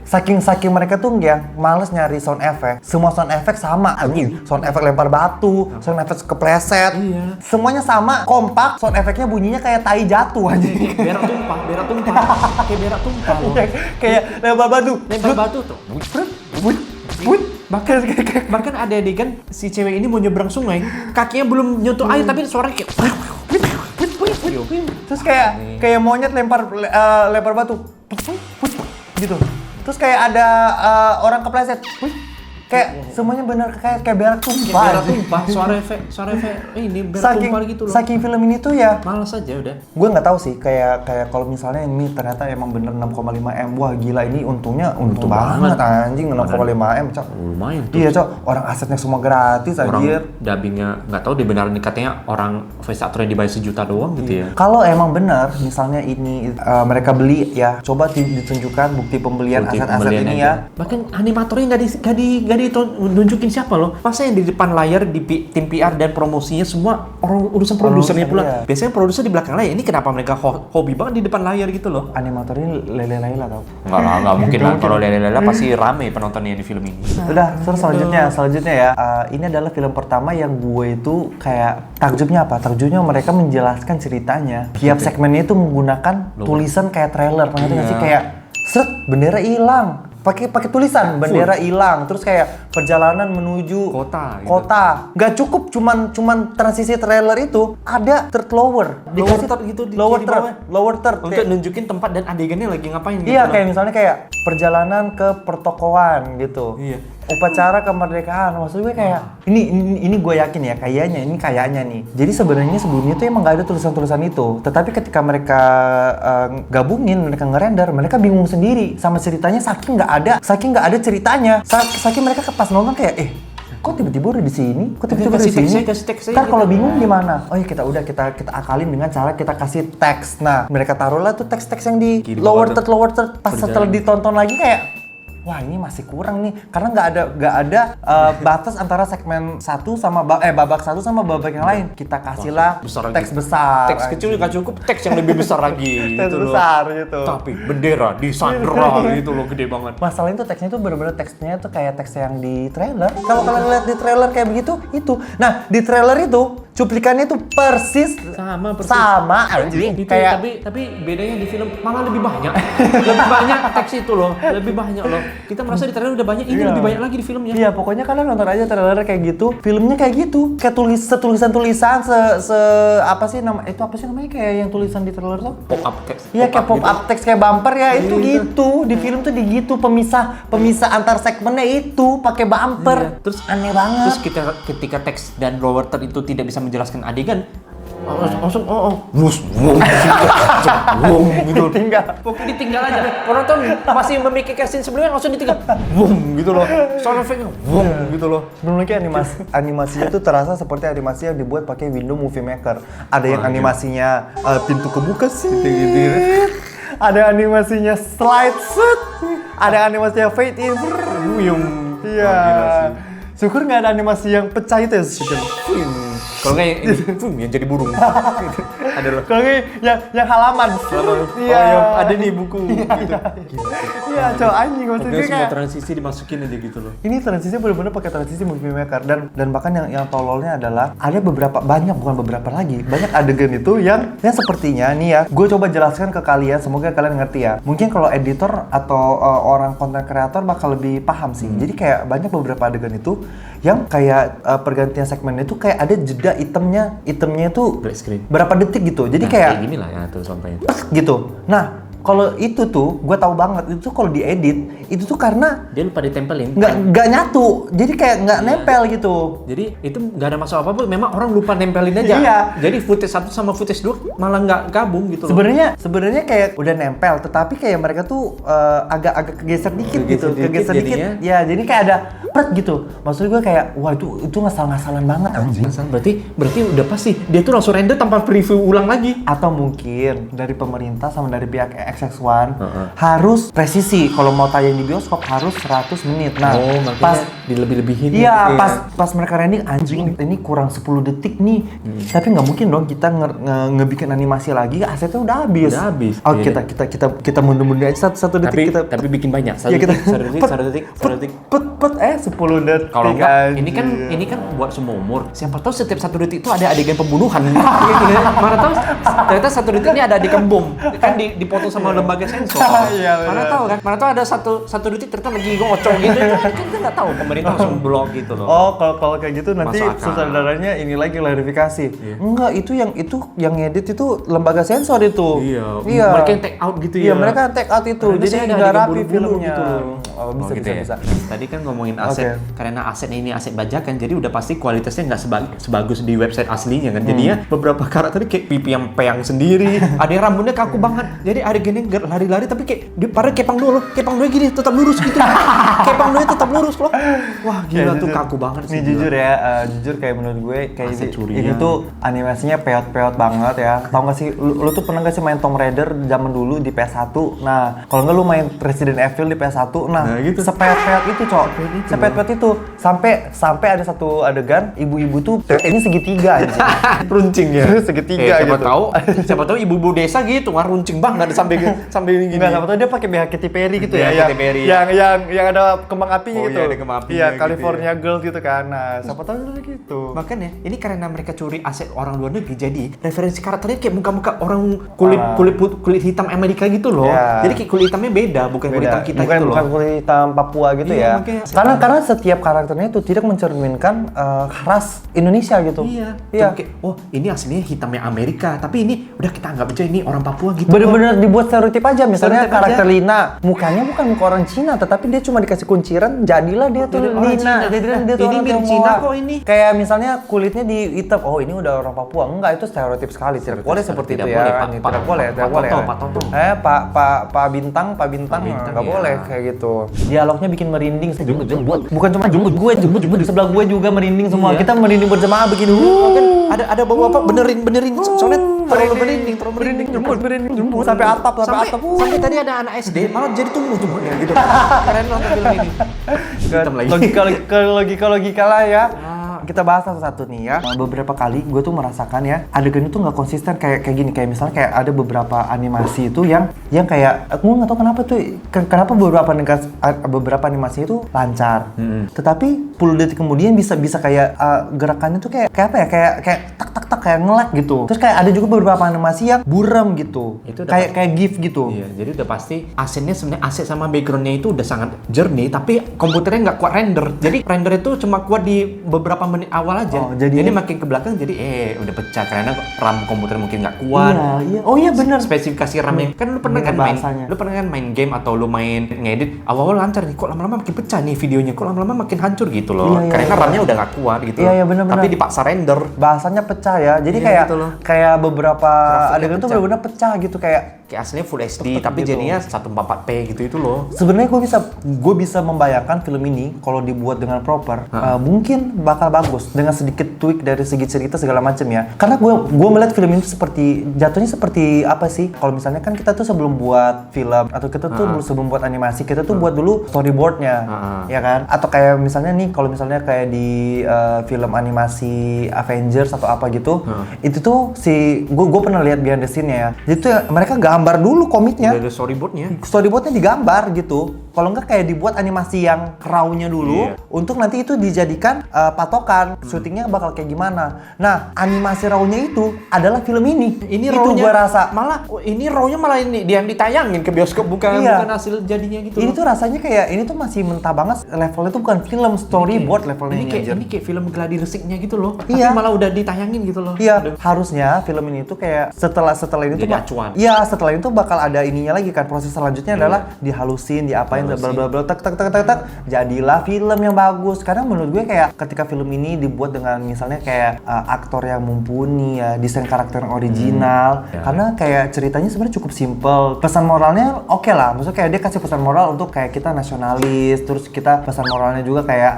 Saking mereka tuh ya males nyari sound effect. Semua sound effect sama anjing. Sound effect lempar batu, sound effect kepleset. Iya. Semuanya sama, kompak, sound effectnya bunyinya kayak tai jatuh anjing. Berak tumpah, kayak berak tumpah loh. Kayak lempar batu. Lempar batu tuh. Bahkan ada adegan si cewek ini mau nyebrang sungai, kakinya belum nyentuh air tapi suaranya kayak Terus kayak monyet lempar batu. Gitu. Terus kayak ada orang kepleset. Kayak semuanya benar kayak berak tumpah. berak tumpah, suara efek ini berak tumpah gitu loh. Saking film ini tuh ya, Males aja udah. gue nggak tahu sih kayak kalau misalnya ini ternyata emang bener 6,5 M, wah gila ini untungnya untung banget anjing 6,5 M cok. Lumayan tuh. Iya cok, orang asetnya semua gratis anjir. Orang dubbingnya nggak tahu dibenarin katanya orang voice actor yang dibayar sejuta doang gitu ya. Kalau emang benar misalnya ini mereka beli ya, coba ditunjukkan bukti pembelian aset-aset ini ya. Bahkan animatornya nggak ditunjukin siapa loh. Masa yang di depan layar di tim PR dan promosinya semua orang urusan produsernya pula. Iya. Biasanya produser di belakang layar. Ini kenapa mereka hobi banget di depan layar gitu loh? Animatornya Lele-Laila tau. Enggak mungkin lah. Kalau Lele-Lele pasti rame penontonnya di film ini. Udah, terus selanjutnya ya. Ini adalah film pertama yang gue itu kayak takjubnya apa? Takjubnya mereka menjelaskan ceritanya. Tiap segmennya itu menggunakan tulisan kayak trailer. Pernah nggak sih kayak seret bendera hilang. Pakai tulisan bendera hilang, terus kayak perjalanan menuju kota. Nggak cukup cuman transisi trailer itu ada third lower gitu lower third untuk nunjukin tempat dan adegannya lagi ngapain gitu. Iya, kayak misalnya kayak perjalanan ke pertokoan gitu. Iya. Upacara kemerdekaan. Maksud gue kayak ini gue yakin ya, kayaknya nih. Jadi sebenarnya sebelumnya tuh emang nggak ada tulisan-tulisan itu. Tetapi ketika mereka gabungin, mereka ngerender, mereka bingung sendiri sama ceritanya saking nggak ada ceritanya. Saking mereka pas nonton kayak kok tiba-tiba udah di sini? Kok tiba-tiba di sini? Kasih teks Ntar kalau bingung gimana? Oh ya kita kita akalin dengan cara kita kasih teks. Nah, mereka taruhlah tuh teks-teks yang di lower third. Pas setelah ditonton lagi kayak wah ini masih kurang nih karena nggak ada batas antara segmen satu sama babak satu sama babak yang lain. Kita kasihlah teks besar. Teks kecil nggak cukup, teks yang lebih besar lagi. Teks besar gitu. Tapi bendera disandera gitu loh, gede banget. Masalahnya tuh teksnya tuh bener-bener teksnya tuh kayak teks yang di trailer. Kalau kalian lihat di trailer kayak begitu itu. Nah di trailer itu cuplikannya tuh persis sama anjing. Kayak tapi bedanya di film malah lebih banyak. Lebih banyak teks itu loh, lebih banyak loh. Kita merasa di trailer udah banyak, ini lebih banyak lagi di filmnya. Iya, pokoknya kalian nonton aja trailer kayak gitu, filmnya kayak gitu. Kayak tulisan-tulisan apa sih namanya kayak yang tulisan di trailer tuh? Pop-up text. Iya, kayak pop-up text kayak bumper ya, itu gitu. Di film tuh gitu, pemisah antar segmennya itu pakai bumper. Iya. Terus aneh banget. Terus ketika teks dan lower third itu tidak bisa menjelaskan adegan, langsung bus gitu. Tinggal. Pokoknya ditinggal aja. Penonton masih memikirkan scene sebelumnya langsung ditinggal. Gitu loh. Sound effect-nya gitu loh. Belum lagi animasinya tuh terasa seperti animasi yang dibuat pakai Windows Movie Maker. Ada yang animasinya pintu kebuka sih. Ada animasinya slide set. Ada animasinya fade in. Iya. Syukur nggak ada animasi yang pecah itu ya. Kalau nggak yang jadi burung. Ada loh. Kalau nggak yang halaman. Iya. Ada nih buku gitu. Iya, cowok anjing maksudnya Semua kayak. transisi dimasukin aja gitu loh. Ini transisinya benar-benar pakai transisi movie maker dan bahkan yang tololnya adalah ada bukan beberapa lagi banyak adegan itu yang sepertinya nih ya gue coba jelaskan ke kalian semoga kalian ngerti ya mungkin kalau editor atau orang konten kreator bakal lebih paham sih jadi kayak banyak beberapa adegan itu yang kayak pergantian segmennya itu kayak ada jeda itemnya itu Black screen. berapa detik gitu jadi kayak gini lah ya tuh contohnya. gitu nah kalau itu tuh gue tahu banget itu kalau diedit itu tuh karena Dia lupa ditempelin. nggak nyatu jadi kayak nggak nempel gitu. Jadi itu nggak ada masalah apa-apa, memang orang lupa nempelin aja. Iya. Jadi footage 1 sama footage 2 malah nggak gabung gitu loh. Sebenarnya kayak udah nempel, tetapi kayak mereka tuh agak kegeser dikit gitu, kegeser dikit. Ya, jadi kayak ada pret gitu. Maksud gue kayak, wah itu ngasal-ngasalan banget anjing. Berarti udah pasti dia tuh langsung render tanpa preview ulang lagi. Atau mungkin dari pemerintah sama dari pihak XX1 harus presisi kalau mau tayang di bioskop harus 100 menit. Nah, pas dilebih-lebihin. iya, pas mereka rending anjing ini kurang 10 detik nih. Tapi nggak mungkin dong kita ngebikin animasi lagi, asetnya udah habis. Udah habis. Oh, Iya. kita mundur-mundur aja satu detik kita. Tapi bikin banyak. Ya, kita 1 detik. 10 detik. Kalau enggak, anjing. ini kan buat semua umur. Siapa tahu setiap 1 detik itu ada adegan pembunuhan. Mana tahu ternyata 1 detik ini ada adegan bom. Kan dipotong sama lembaga sensor. Iya, Mana tahu kan? Mana tahu ada 1 detik ternyata lagi ngocok gitu. Kan kita nggak tahu, pemerintah langsung blok gitu loh. Oh, kalau kayak gitu nanti Masuk akal. sutradaranya ini lagi klarifikasi. Enggak, itu yang ngedit itu lembaga sensor itu. Iya. Mereka yang take out gitu ya. Iya, mereka take out itu. Karena Jadi saya ada nggak adegan rapi bulu-bulu filmnya. gitu loh. Oh, bisa. Tadi kan ngomongin aset, Oke. karena asetnya ini aset bajakan, jadi udah pasti kualitasnya nggak sebagus di website aslinya kan. Jadinya beberapa karakter kayak pipi yang peyang sendiri, ada yang rambutnya kaku banget. Jadi ada gini lari-lari tapi kayak dia padahal kepang dulu gini tetap lurus gitu. Kepang dulu tetap lurus loh. Wah gila tuh kaku banget sih. Ini jujur ya, jujur kayak menurut gue kayak Aset curian. ini tuh animasinya peot-peot banget ya. Tahu nggak sih, lu tuh pernah nggak sih main Tomb Raider zaman dulu di PS1? Nah, kalau nggak lu main Resident Evil di PS1, nah gitu. sepeot-peot itu cok, sepeot-peot itu sampai ada satu adegan ibu-ibu tuh ini segitiga aja, runcing ya, segitiga gitu. siapa tahu ibu-ibu desa gitu, wah runcing banget sampai gini. Nggak, siapa tahu dia pakai BH Katy Perry gitu ya, Katy Perry. yang ada kembang apinya Oh, gitu. iya, ada kembang apinya Iya, gitu California Girls gitu kan. Nah, siapa tahu dulu gitu. Makanya ini karena mereka curi aset orang luar negeri, jadi referensi karakternya kayak muka-muka orang kulit hitam Amerika gitu loh. Ya. Jadi kayak kulit hitamnya beda, bukan kulit hitam kita gitu loh. Bukan kulit hitam Papua gitu Iya, ya. makanya- Karena setiap karakternya itu tidak mencerminkan ras Indonesia gitu. Iya. Iya. Kayak, oh ini aslinya hitamnya Amerika, tapi ini udah kita anggap aja ini orang Papua gitu. Bener-bener dibuat stereotip aja. Misalnya Stereotip karakter aja. Lina, mukanya bukan muka orang Cina, tetapi dia cuma dikasih kunciran, jadilah dia tuh Jadi orang Lina. Cina. Jadilah dia tuh Ini orang mirip Tionghoa. Cina kok ini. Kayak misalnya kulitnya di hitam, oh ini udah orang Papua. Enggak, itu stereotip sekali. Tidak boleh seperti Tidak itu boleh, ya. Pak. Tidak boleh, tidak Pak boleh. Toto, Pak Toto. Pak Bintang, Bintang, nggak iya. boleh kayak gitu. Dialognya bikin merinding. Bukan cuma jemput gue di sebelah gue juga merinding semua. Iya. Kita merinding berjemaah begini. Kan ada bapak benerin soalnya terlalu merinding Jemput sampai atap. sampai tadi ada anak SD malah jadi tumbuh jemputnya gitu. Keren nonton film ini. Hitam lagi. Logika lah ya. Kita bahas satu-satu nih ya. Beberapa kali gue tuh merasakan ya adegan itu nggak konsisten kayak gini, kayak misalnya kayak ada beberapa animasi itu yang kayak gue nggak tahu kenapa tuh kenapa beberapa animasi itu lancar, tetapi 10 detik kemudian bisa kayak gerakannya tuh kayak apa ya, kayak tak kayak nge-lag gitu. Terus kayak ada juga beberapa animasi yang buram gitu, Itu udah kayak GIF gitu. Iya, jadi udah pasti asetnya sebenarnya aset sama backgroundnya itu udah sangat jernih, tapi komputernya nggak kuat render. Jadi render itu cuma kuat di beberapa menit menit awal aja. Oh, jadi jadinya- makin ke belakang jadi udah pecah karena RAM komputer mungkin nggak kuat. Iya. Oh iya benar. Spesifikasi RAM yang kan lu pernah Bener kan main, bahasanya. lu pernah kan main game atau lu main ngedit awal-awal lancar nih, kok lama-lama makin pecah nih videonya, kok lama-lama makin hancur gitu loh. Iya, karena iya. RAM-nya udah nggak kuat gitu. Iya, iya, bener-bener. Tapi dipaksa render. Bahasanya pecah ya. Jadi Iya, kayak gitu loh. kayak beberapa Grafiknya adegan tuh pecah. benar-benar pecah gitu kayak Kayak aslinya Full HD tapi gitu. jadinya 144p gitu itu loh. sebenarnya gue bisa membayangkan film ini kalau dibuat dengan proper mungkin bakal bagus dengan sedikit tweak dari segi cerita segala macam ya. Karena gue melihat film ini seperti jatuhnya seperti apa sih? Kalau misalnya kan kita tuh sebelum buat film atau kita tuh sebelum buat animasi kita tuh buat dulu storyboardnya, ya kan? Atau kayak misalnya nih kalau misalnya kayak di film animasi Avengers atau apa gitu, itu tuh si gue pernah lihat behind the scene-nya ya. Jadi tuh mereka gambar dulu komiknya. Udah ada storyboardnya. Storyboardnya digambar gitu. Kalau enggak kayak dibuat animasi yang raw-nya dulu untuk nanti itu dijadikan patokan syutingnya bakal kayak gimana. Nah, animasi raw-nya itu adalah film ini. Ini itu raw-nya gua rasa. malah ini raw-nya malah ini dia yang ditayangin ke bioskop bukan Iya. bukan hasil jadinya gitu. Ini loh. tuh rasanya kayak ini tuh masih mentah banget, levelnya tuh bukan film storyboard levelnya ini kayak film gladi resiknya gitu loh. Iya. Tapi malah udah ditayangin gitu loh. Iya, Aduh. harusnya film ini tuh kayak setelah ini tuh Jadi acuan. Iya, setelah itu bakal ada ininya lagi kan. Proses selanjutnya adalah dihalusin, diapain, bla bla bla, tek tek tek tek tek, jadilah film yang bagus. Karena menurut gue kayak ketika film ini dibuat dengan misalnya kayak aktor yang mumpuni ya, desain karakter yang original. Karena kayak ceritanya sebenarnya cukup simple. Pesan moralnya oke lah. Maksudnya kayak dia kasih pesan moral untuk kayak kita nasionalis, terus kita pesan moralnya juga kayak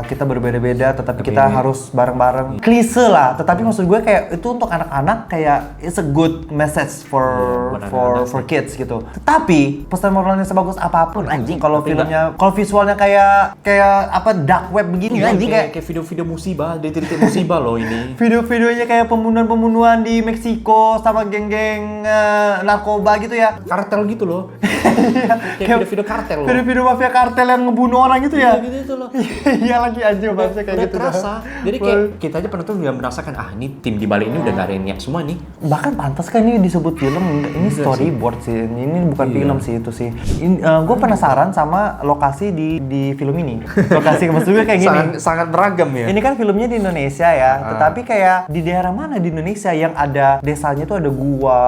kita berbeda-beda tetapi kita harus bareng-bareng. Klise lah, tetapi maksud gue kayak itu untuk anak-anak kayak it's a good message for kids gitu. Tapi pesan moralnya sebagus apapun anjing kalau Tapi filmnya kalau visualnya kayak apa dark web begini anjing kayak kayak video-video musibah, detik-detik musibah loh ini. video-videonya kayak pembunuhan-pembunuhan di Meksiko sama geng-geng narkoba gitu ya. Kartel gitu loh. Kayak video-video kartel loh. Video-video mafia kartel yang ngebunuh orang gitu ya. Gitu itu loh. Iya lagi anjing bahasanya kayak Udah gitu. terasa. Jadi kayak kita aja penonton udah merasakan ini tim di balik ini udah gak ada yang niat semua nih. Bahkan pantas kan ini disebut film, ini storyboard sih. Ini bukan film sih itu sih. Gue penasaran sama lokasi di film ini. Lokasi maksud gue kayak gini. Sangat beragam ya. Ini kan filmnya di Indonesia ya, tetapi kayak di daerah mana di Indonesia yang ada desanya tuh ada gua,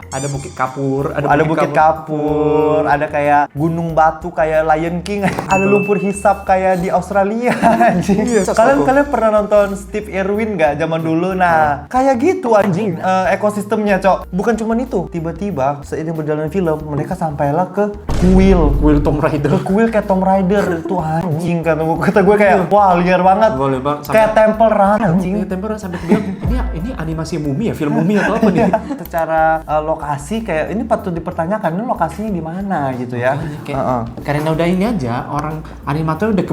Ada Bukit Kapur, ada Bukit Kapur, ada kayak gunung batu kayak Lion King, ada lumpur hisap kayak di Australia. anjing. Kalian pernah nonton Steve Irwin nggak zaman dulu? Nah, kayak gitu anjing ekosistemnya, Cok. Bukan cuma itu, tiba-tiba seiring berjalan film mereka sampailah ke kuil. Will Tomb Raider. Kuil kayak Tomb Raider tuh anjing kata gue kayak wah liar banget. Boleh bang. Kayak Temple Run anjing. Temper sampai bilang ini animasi mumi ya, film mumi atau apa nih? Secara lokasi kayak ini patut dipertanyakan ini lokasinya di mana gitu ya. Karena udah ini aja orang animator udah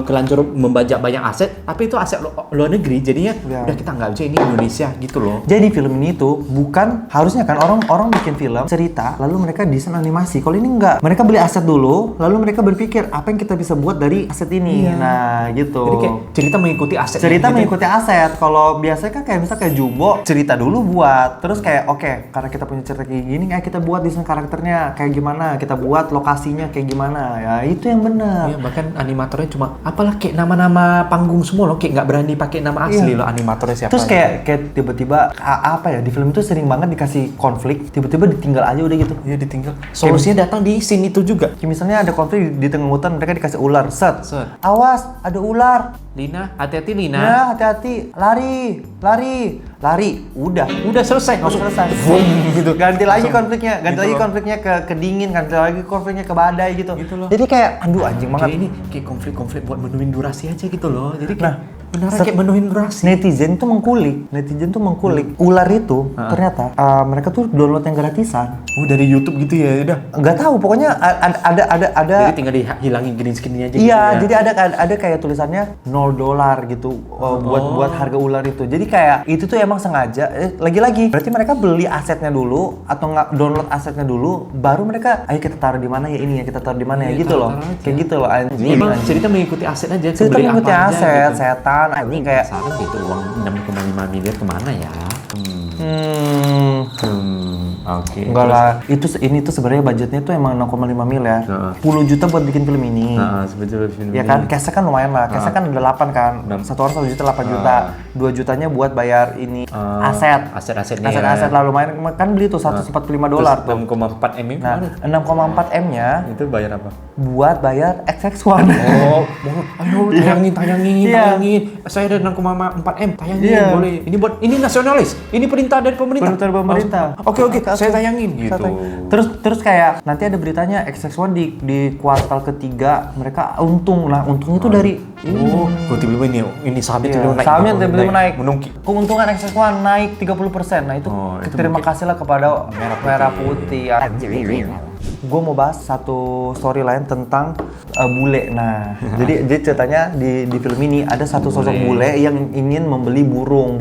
kelanjur membajak banyak aset, tapi itu aset luar negeri jadinya udah kita nggak bisa ini Indonesia gitu loh. Jadi film ini tuh bukan harusnya kan orang bikin film cerita lalu mereka desain animasi. Kalau ini enggak, mereka beli aset dulu lalu mereka berpikir apa yang kita bisa buat dari aset ini. Nah gitu. Jadi kayak cerita mengikuti aset. Cerita mengikuti aset. Kalau biasanya kan kayak misalnya kayak Jumbo cerita dulu buat, terus kayak oke, karena kita punya cerita kayak gini, kayak kita buat desain karakternya kayak gimana, kita buat lokasinya kayak gimana, ya itu yang benar. Iya, bahkan animatornya cuma apalah kayak nama-nama panggung semua loh, kayak nggak berani pakai nama asli loh animatornya siapa. Terus kayak tiba-tiba apa ya di film itu sering banget dikasih konflik, tiba-tiba ditinggal aja udah gitu. Iya ditinggal. Solusinya datang di scene itu juga. Kayak misalnya ada konflik di tengah hutan, mereka dikasih ular, set. Set. Awas, ada ular. Lina, hati-hati Lina. Ya, hati-hati. Lari. Udah selesai. langsung selesai. Gitu. Ganti lagi konfliknya, Gitu loh. konfliknya ke dingin, ganti lagi konfliknya ke badai gitu. Gitu loh. Jadi kayak aduh anjing banget. Kayak ini kayak konflik-konflik buat menuhin durasi aja gitu loh. Jadi kayak Nah, beneran kayak menuhin durasi. Netizen tuh mengkulik. Ular itu ternyata mereka tuh download yang gratisan. Oh dari YouTube gitu ya udah. Nggak tahu, pokoknya ada. Jadi tinggal dihilangin green screen-nya aja. Iya, gitu ya. jadi ada kayak tulisannya $0 gitu buat harga ular itu. Jadi kayak itu tuh emang sengaja. Lagi-lagi berarti mereka beli asetnya dulu atau nggak download asetnya dulu, baru mereka ayo kita taruh di mana ya ini ya, kita taruh di mana ya Iya, gitu loh. taruh aja. Kayak gitu loh anjing. Emang cerita mengikuti aset aja. Cerita kebeli mengikuti apa aja aset, gitu. setan anjing kayak Saran gitu uang 6,5 miliar kemana ya? Oke. Enggak lah, ini tuh sebenarnya budgetnya tuh emang 6,5 miliar. 10 juta buat bikin film ini. Sebetulnya film Ya ini. kan, cashnya kan lumayan lah. Cashnya kan ada 8 kan. Satu orang 1 juta 8 juta. 2 jutanya buat bayar ini aset. Aset-asetnya. Aset-aset lah lumayan. Kan beli tuh $145 tuh. 6,4 M Nah, 6,4 M-nya itu bayar apa? buat bayar XX1. Oh, ayo tayangin. Iya. Saya ada 6,4 M, tayangin Iya. boleh. Ini nasionalis. Ini perintah dari pemerintah. Perintah dari pemerintah. Oke, saya tayangin gitu. Terus kayak nanti ada beritanya XX1 di kuartal ketiga mereka untung lah. Untungnya itu dari Oh, tiba-tiba ini sahamnya tiba-tiba naik. sahamnya tiba-tiba naik. Menungki. Keuntungan XX1 naik 30%. Nah itu, itu terima mungkin kasih lah kepada Merah Putih. Gue mau bahas satu storyline tentang bule. Nah, jadi ceritanya di film ini ada satu sosok bule yang ingin membeli burung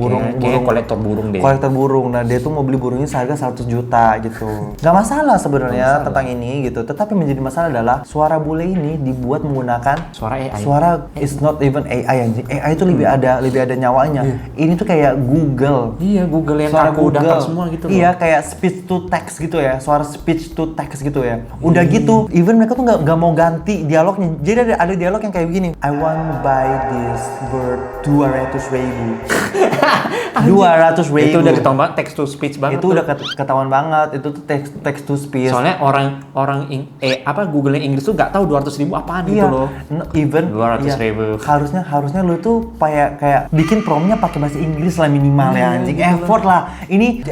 kolektor burung deh. kolektor burung. Nah, dia tuh mau beli burungnya seharga 100 juta gitu. Gak masalah sebenarnya tentang ini gitu. Tetapi menjadi masalah adalah suara bule ini dibuat menggunakan Suara AI. Suara is not even AI anjing. AI itu lebih ada nyawanya. Ini tuh kayak Google. Iya, Google yang Suara kaku Google. datar semua gitu loh. Iya, kayak speech to text gitu ya. Suara speech to text gitu ya. Udah gitu, even mereka tuh nggak mau ganti dialognya. Jadi ada dialog yang kayak begini. I want to buy this bird 200.000. 200.000. Itu udah ketahuan banget text to speech banget. Itu udah ketahuan banget. Itu tuh text to speech. Soalnya orang Google yang Inggris tuh nggak tahu 200.000 apaan gitu loh. Even 200.000. Harusnya lu tuh kayak bikin promnya pakai bahasa Inggris lah minimal ya anjing. Effort lah. Ini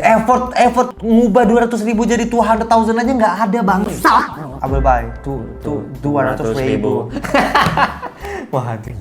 effort ngubah 200.000 jadi 200,000 aja nggak ada bangsa. I will buy 200.000. Wah, anjing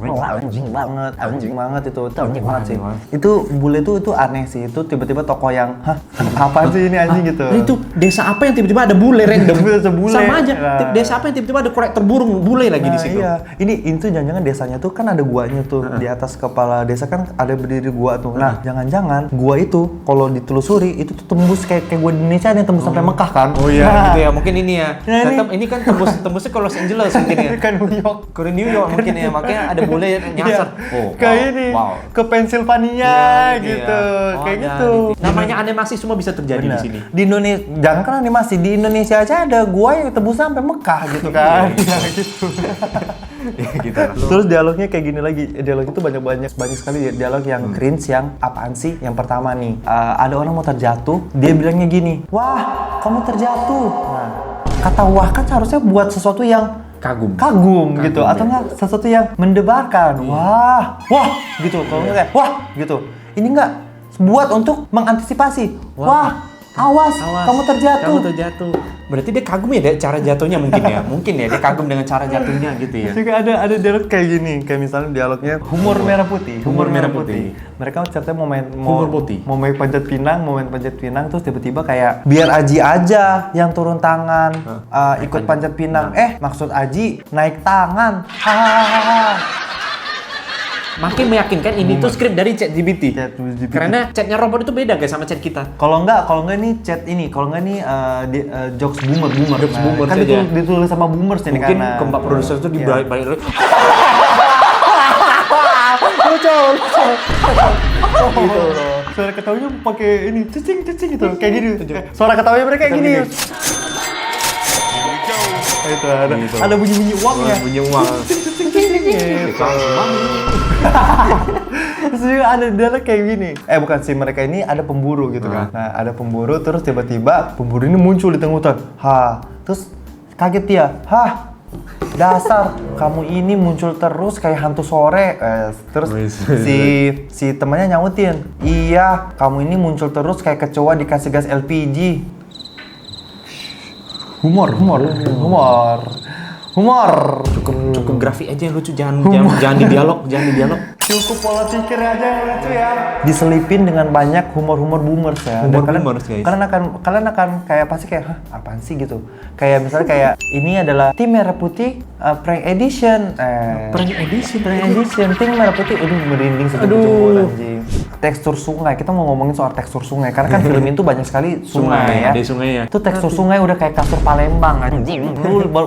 banget itu. Anjing banget sih. Itu bule itu aneh sih. Itu tiba-tiba toko yang, hah, apa sih ini anjing gitu. Nah, itu desa apa yang tiba-tiba ada bule random? Bule. Sama aja. Nah. Desa apa yang tiba-tiba ada kolektor burung bule lagi di situ. Iya. Ini tuh jangan-jangan desanya tuh kan ada guanya tuh di atas kepala desa kan ada berdiri gua tuh. Nah, jangan-jangan gua itu kalau ditelusuri itu tuh tembus kayak gua di Indonesia yang tembus sampai Mekah kan. Oh iya, Nah, gitu ya. Mungkin ini ya. Nah, Tetap ini kan tembusnya ke Los Angeles mungkin ya. kan New York. Ke New York mungkin ya. Makanya ada bule yang nyasar. Oh, kayak ini ke Pennsylvania gitu. Ya. Kayak gitu. Namanya animasi semua bisa terjadi di sini. Di Indonesia, jangan kan animasi, di Indonesia aja ada gua yang tembus sampai Mekah gitu kan. Iya. Gitu. Gitu. Terus dialognya kayak gini lagi. Dialog itu banyak sekali dialog yang cringe yang apaan sih? Yang pertama nih, ada orang mau terjatuh, dia bilangnya gini, "Wah, kamu terjatuh." Nah, kata wah kan seharusnya buat sesuatu yang kagum gitu, atau enggak sesuatu yang mendebarkan. Wah gitu. Kalau enggak kayak wah gitu. Ini enggak buat untuk mengantisipasi. Wah, awas, kamu terjatuh. Berarti dia kagum ya cara jatuhnya mungkin ya. Mungkin ya dia kagum dengan cara jatuhnya gitu ya. Juga ada dialog kayak gini, kayak misalnya dialognya humor merah putih. Mereka ceritanya mau main panjat pinang, terus tiba-tiba kayak biar Aji aja yang turun tangan, ikut panjat pinang. Maksud Aji naik tangan. Hahaha. Makin meyakinkan ini tuh skrip dari ChatGPT. Karena chatnya robot itu beda guys sama chat kita. Kalau enggak nih chat ini, kalau enggak nih jokes boomer. Jokes boomer kan saja. ditulis sama boomers ini Mungkin karena keempat produser itu dibalik lucu. Gitu loh. Suara ketawanya pakai ini cicing gitu, kayak gini. Suara ketawanya mereka kayak gini. Itu ada bunyi uangnya. Bunyi uang. Terus juga ada dialog kayak gini. Bukan sih, mereka ini ada pemburu gitu kan. Nah, ada pemburu terus tiba-tiba pemburu ini muncul di tengah hutan. Terus kaget dia. Dasar kamu ini muncul terus kayak hantu sore. Terus si temannya nyautin. Iya, kamu ini muncul terus kayak kecoa dikasih gas LPG. Humor. Cukup grafik aja yang lucu, jangan di dialog. Cukup pola pikir aja yang lucu ya. Diselipin dengan banyak humor boomers ya. Guys. Kalian akan kayak pasti kayak, apaan sih gitu. Kayak misalnya kayak ini adalah tim merah putih prank edition. Prank edition. Tim merah putih. Aduh merinding sih. Aduh. Anjing. tekstur sungai. Kita mau ngomongin soal tekstur sungai karena kan film itu banyak sekali sungai ya. Ada sungainya. Itu tekstur sungai udah kayak kasur Palembang anjing.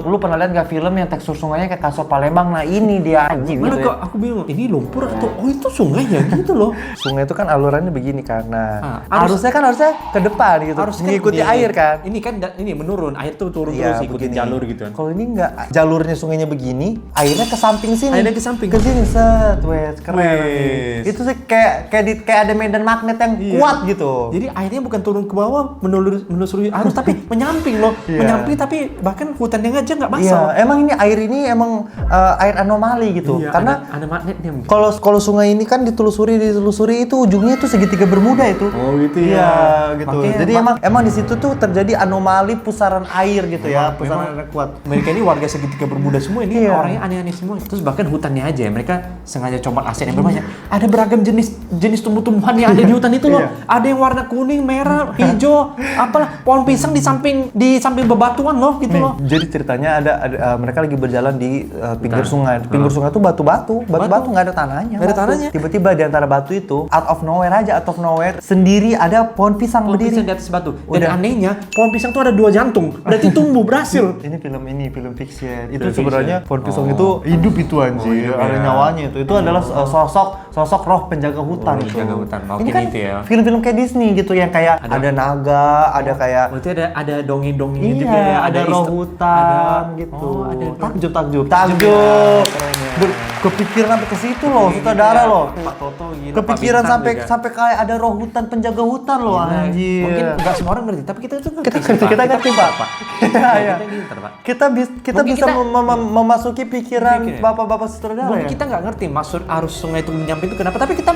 Lu pernah lihat gak film yang tekstur sungainya kayak kasur Palembang? Nah ini dia anjing Mana gitu. kok aku bingung, ini lumpur atau itu sungai ya gitu loh. Sungai itu kan alurannya begini kan. Nah, harusnya harusnya ke depan gitu. Harusnya Mengikuti kan air kan. Ini kan ini menurun, air tuh turun Iya, terus ikutin begini. jalur gitu kan. Kalau ini enggak, jalurnya sungainya begini, airnya ke samping sini. Airnya ke samping. Ke sini set, wes keren. Wes. Itu sih kayak ada medan magnet yang kuat gitu. Jadi airnya bukan turun ke bawah menelusuri arus tapi menyamping loh. Iya. Menyamping tapi bahkan hutannya aja nggak Iya, basah. emang air ini emang air anomali gitu. Iya, Karena ada magnetnya mungkin. kalau sungai ini kan ditelusuri itu ujungnya itu segitiga Bermuda itu. Oh, gitu ya. Iya, gitu. Makanya Jadi emang di situ tuh terjadi anomali pusaran air gitu ya, pusaran air kuat. Mereka ini warga segitiga Bermuda semua ini Iya. orangnya aneh-aneh semua. Terus bahkan hutannya aja mereka sengaja comot aset yang berbanyak. Ada beragam jenis tumbuh-tumbuhan yang ada di hutan itu loh. Iya. Ada yang warna kuning, merah, hijau, apalah pohon pisang di samping bebatuan loh gitu Nih, loh. jadi ceritanya ada mereka lagi berjalan di pinggir sungai. Pinggir sungai itu batu-batu nggak ada tanahnya. Nggak ada tanahnya. Tiba-tiba di antara batu itu out of nowhere sendiri ada pohon pisang Pohon berdiri. pisang di atas batu. Dan Udah. anehnya pohon pisang tuh ada 2 jantung. Berarti tumbuh berhasil. Ini film fiction. Itu Film sebenarnya fiction. pohon pisang itu hidup itu anjir. hidup Ada ya. nyawanya itu. Itu adalah sosok roh penjaga hutan itu. penjaga hutan. Ini Oke, kan itu ya. film-film kayak Disney gitu yang kayak ada naga, ada kayak Berarti ada dongeng-dongengnya juga iya, ya. ada roh hutan ada- gitu. Oh, ada takjub. Keren ya. Kepikiran sampai ke situ loh, sutradara loh. Pak Toto gila. Kepikiran Pak Bintang sampai juga. kayak ada roh hutan penjaga hutan loh Gila. anjir. Mungkin nggak semua orang ngerti, tapi kita tuh ngerti. kita ngerti Pak. Iya, iya. Kita pintar, Pak. Kita Mungkin bisa kita- memasuki pikiran Pikir ya. bapak-bapak sutradara Mungkin ya. kita nggak ngerti maksud arus sungai itu menyamping itu kenapa, tapi kita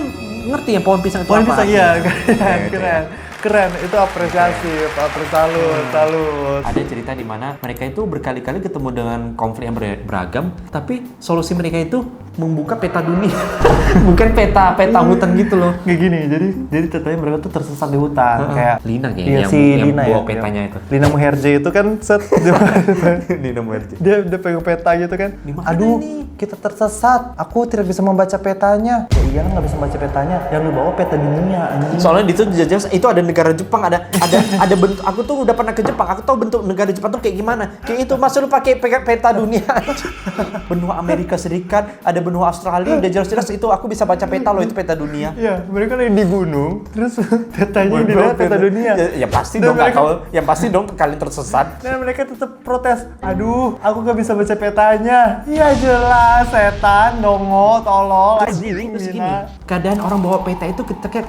ngerti yang pohon pisang itu Pohon apa. pisang iya, Gitu ya. keren. Itu apresiasi, salut. Ada cerita di mana mereka itu berkali-kali ketemu dengan konflik yang beragam, tapi solusi mereka itu membuka peta dunia, bukan peta hutan gitu loh. Kayak gini, jadi ceritanya mereka tuh tersesat di hutan kayak Lina kayaknya iya, yang, si yang Lina bawa ya, petanya iya. itu. Lina Muherje itu kan set Lina Muherje. dia pegang peta gitu kan. Di mana Aduh, ini? kita tersesat. Aku tidak bisa membaca petanya. Ya iyalah nggak bisa membaca petanya. Yang lu bawa peta dunia anjing. Soalnya di situ jelas itu ada negara Jepang, ada bentuk. Aku tuh udah pernah ke Jepang, aku tahu bentuk negara Jepang tuh kayak gimana. Kayak itu masa lu pakai peta dunia. Benua Amerika Serikat, ada benua Australia, udah jelas-jelas itu aku bisa baca peta loh, itu peta dunia. Iya, mereka lagi di gunung, terus petanya dilihat peta dunia. Ya pasti Dan dong nggak mereka- tahu. Ya pasti dong kalian tersesat. Dan mereka tetap protes. Aduh, aku nggak bisa baca petanya. Iya jelas, setan, dongo, tolol. Terus gini, keadaan orang bawa peta itu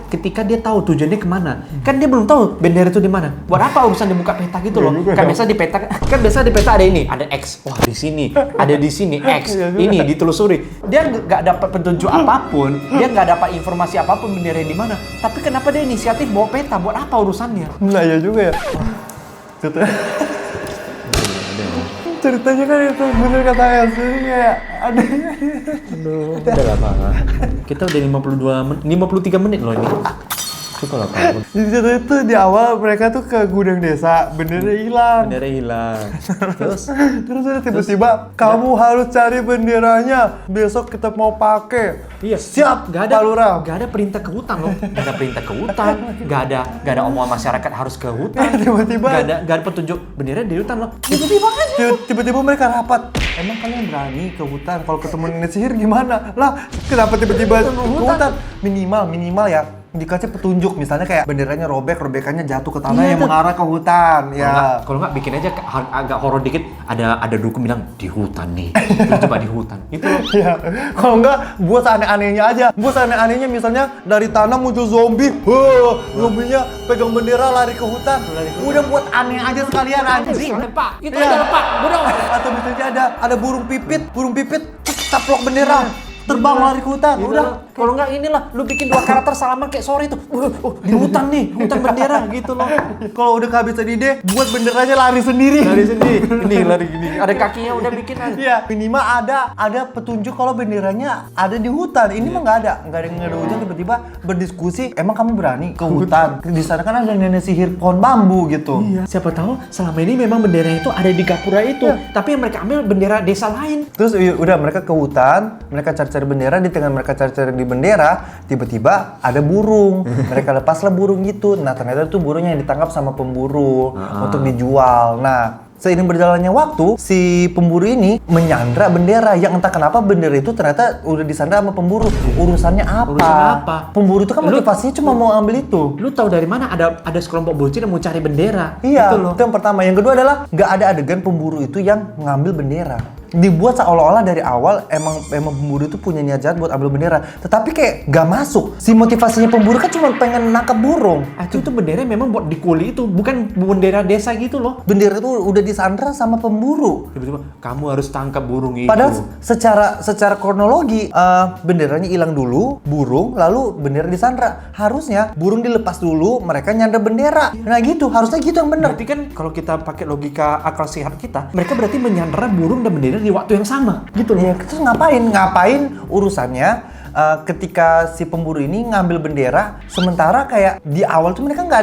ketika dia tahu tujuannya kemana. Kan dia belum tahu bendera itu di mana. Buat apa urusan dibuka peta gitu loh? Kan biasa di peta ada ini, ada X. Wah, di sini, ada di sini X. Iya juga. Ini ditelusuri. Dia nggak dapat petunjuk apapun, dia nggak dapat informasi apapun bendera di mana. Tapi kenapa dia inisiatif bawa peta? Buat apa urusannya? Nah ya juga ya. Ceritanya kan itu bener kata Elsa ini kayak ada. Udah lah, Pak. Kita udah 53 menit loh ini. Suka lah, Pak. Di situ itu di awal mereka tuh ke gudang desa, bendera hilang. Bendera hilang. Terus Terus ada tiba-tiba kamu harus cari benderanya. Besok kita mau pakai. iya, Siap, Gak ada, Pak Lurah. gak ada perintah ke hutan loh. Gak ada perintah ke hutan. Gak ada omongan masyarakat harus ke hutan. Tiba-tiba. Gak ada petunjuk bendera di hutan loh. Tiba-tiba aja. Tiba-tiba mereka rapat. Emang kalian berani ke hutan? Kalau ketemu nenek sihir gimana? Lah, kenapa tiba-tiba ke hutan? Minimal ya. Dikasih petunjuk, misalnya kayak benderanya robekannya jatuh ke tanah Iya, yang mengarah ke hutan. Ya. Kalau nggak bikin aja agak horor dikit. Ada dukun bilang di hutan nih. Lu coba di hutan. Itu loh. Ya. Kalau enggak, buat aneh-anehnya aja. Buat aneh-anehnya misalnya dari tanah muncul zombie. Zombinya pegang bendera lari ke hutan. Udah buat aneh aja sekalian anjing. Pak, itu Iya. aja lah, Pak. Bodoh. Atau misalnya ada burung pipit taplok bendera. Terbang lari ke hutan. Udah, Udah. kalau nggak inilah, lu bikin 2 karakter salaman kayak sorry tuh. Di hutan nih, hutan bendera gitu loh. Kalau udah kehabisan ide, buat benderanya lari sendiri. Lari sendiri, ini lari gini. Ada kakinya udah bikin aja. Iya, minimal ada petunjuk kalau benderanya ada di hutan. Ini mah nggak ada hujan, tiba-tiba berdiskusi. Emang kamu berani ke hutan? Di sana kan ada nenek sihir pohon bambu gitu. Iya, siapa tahu selama ini memang benderanya itu ada di Gapura itu, tapi yang mereka ambil bendera desa lain. Terus udah mereka ke hutan, mereka cari-cari bendera, di tengah mereka cari-cari di bendera, tiba-tiba ada burung. Mereka lepaslah burung gitu. Nah ternyata itu burungnya yang ditangkap sama pemburu untuk dijual. Nah seiring berjalannya waktu, si pemburu ini menyandra bendera yang entah kenapa bendera itu ternyata udah disandra sama pemburu. Urusannya apa? Urusan apa? Pemburu itu kan motivasinya cuma mau ambil itu. Lu tahu dari mana ada sekelompok bocil yang mau cari bendera? Iya, Gitu loh. itu yang pertama. Yang kedua adalah nggak ada adegan pemburu itu yang ngambil bendera. Dibuat seolah-olah dari awal emang pemburu itu punya niat jahat buat ambil bendera, tetapi kayak nggak masuk. Si motivasinya pemburu kan cuma pengen nangkap burung. Itu bendera memang buat dikuli itu, bukan bendera desa gitu loh. Bendera itu udah disandra sama pemburu. Tiba-tiba kamu harus tangkap burung itu. Padahal secara kronologi benderanya hilang dulu, burung, lalu bendera disandra. Harusnya burung dilepas dulu, mereka nyandra bendera. Nah gitu, harusnya gitu yang benar. Berarti kan kalau kita pakai logika akal sehat kita, mereka berarti menyandra burung dan bendera di waktu yang sama, gitu loh. Iya, terus ngapain urusannya ketika si pemburu ini ngambil bendera, sementara kayak di awal tuh mereka nggak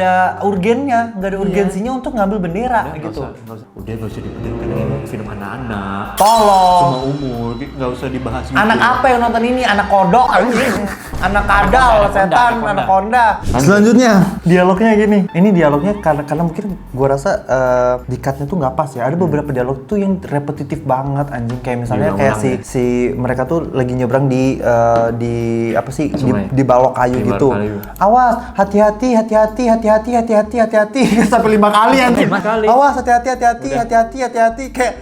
ada urgensinya untuk ngambil bendera gitu. Udah nggak usah dipedulikan, ini film anak-anak. Tolong. Semua umur, nggak usah dibahas gitu. Anak apa yang nonton ini? Anak kodok, anak kadal, setan, anak konda. Selanjutnya dialognya gini. Ini dialognya karena mungkin gua rasa di-cut-nya tuh nggak pas ya. Ada beberapa dialog tuh yang repetitif banget anjing. Kayak misalnya kayak si mereka tuh lagi nyebrang di apa sih di balok kayu gitu. Awas, hati-hati sampai 5 kali anjing. 5 kali. Awas, hati-hati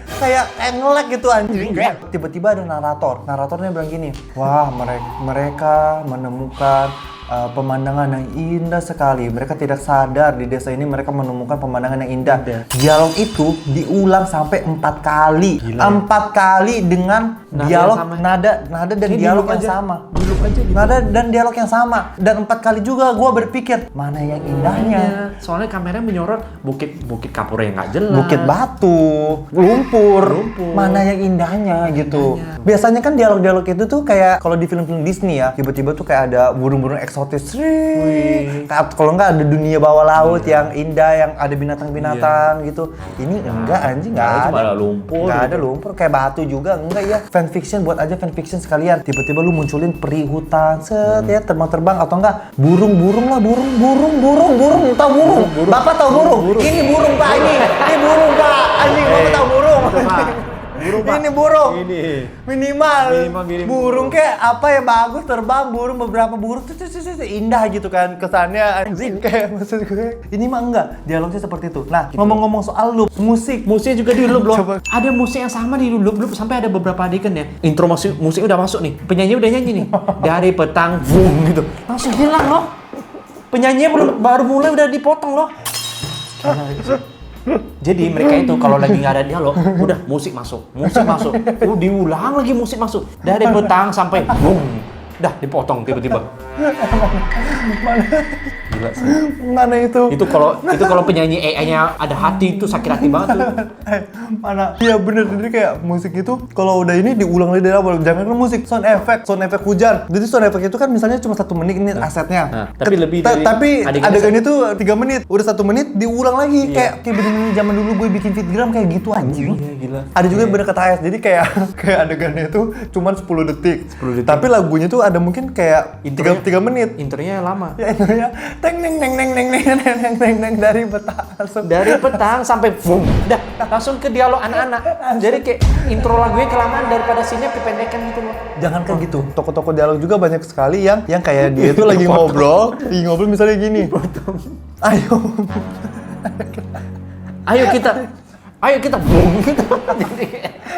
kayak nge-lag gitu anjing. Tiba-tiba ada naratornya bilang gini, wah mereka menemukan pemandangan yang indah sekali. Mereka tidak sadar di desa ini mereka menemukan pemandangan yang indah. Dialog itu diulang sampai 4 kali. 4 kali dengan dialog nada dan dialog yang sama. Nada dan dialog yang sama. Dan 4 kali juga gue berpikir mana yang indahnya. Soalnya kamera menyorot bukit kapur yang nggak jelas. Bukit batu, lumpur. Mana yang indahnya gitu. Biasanya kan dialog-dialog itu tuh kayak kalau di film-film Disney ya, tiba-tiba tuh kayak ada burung-burung eksotis. Kalau nggak ada dunia bawah laut yang indah, yang ada binatang-binatang gitu. Ini enggak anjing, nggak ada. Nggak ada lumpur, kayak batu juga enggak ya. Fanfiction, buat aja fanfiction sekalian. Tiba-tiba lu munculin peri hutan, ya terbang-terbang atau enggak burung-burung lah, burung. Tahu burung? Bapak tahu burung? Ini burung Pak, ini burung Pak. Anjing, Bapak tahu burung? Ini burung. Minimal burung kayak apa ya, bagus terbang, burung beberapa burung tuh indah gitu kan kesannya anjing. Kayak maksud gue ini mah enggak, dialognya seperti itu. Nah ngomong-ngomong soal loop musiknya juga di loop loh. Ada musik yang sama di loop sampai ada beberapa adegan ya. Intro musik udah masuk nih, penyanyi udah nyanyi nih. Dari petang boom gitu langsung hilang loh. Penyanyinya baru mulai udah dipotong loh. Jadi mereka itu kalau lagi nggak ada dialog, udah musik masuk, diulang lagi musik masuk dari petang sampai boom, dah dipotong tiba-tiba. Gila sih. Mana itu? Itu kalau penyanyi AI-nya ada hati itu sakit hati banget tuh. Mana? Iya bener, jadi kayak musik itu kalau udah ini diulang lagi dari awal. Jangan kan musik, sound effect hujan. Jadi sound effect itu kan misalnya cuma 1 menit ini asetnya. Nah, tapi lebih dari tapi adegan itu 3 menit. Udah 1 menit diulang lagi. Kayak bener-bener zaman dulu gue bikin fitgram kayak gitu anjing. Iya, gila. Ada juga yang bener kata AS. Jadi kayak adegannya itu cuma 10 detik. Tapi lagunya tuh ada mungkin kayak 3 menit. Intronya lama. Ya intronya teng dari petang sampai boom. Udah langsung ke dialog anak-anak. Jadi kayak intro lagunya kelamaan daripada scene-nya kependekan gitu loh. Jangan kan gitu. Toko-toko dialog juga banyak sekali yang kayak dia itu lagi ngobrol misalnya gini. Ayo kita boom gitu.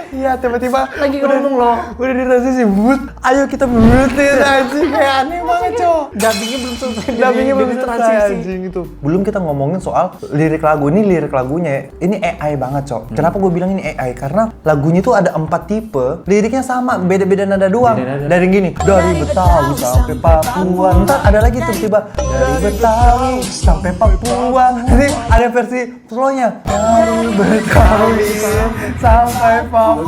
Iya, tiba-tiba lagi ngomong loh. Udah dirasisi but. Ayo kita butin anjing, kayak aneh banget, Cok. Dubbingnya belum selesai anjing itu. Belum kita ngomongin soal lirik lagu. Ini lirik lagunya ini AI banget, Cok. Kenapa gue bilang ini AI? Karena lagunya tuh ada 4 tipe, liriknya sama, beda-beda nada doang. Dari yang gini, dari Betawi sampai Papua. Ntar ada lagi tiba-tiba dari Betawi sampai Papua. Nanti ada versi slow-nya. Dari Betawi sampai Papua.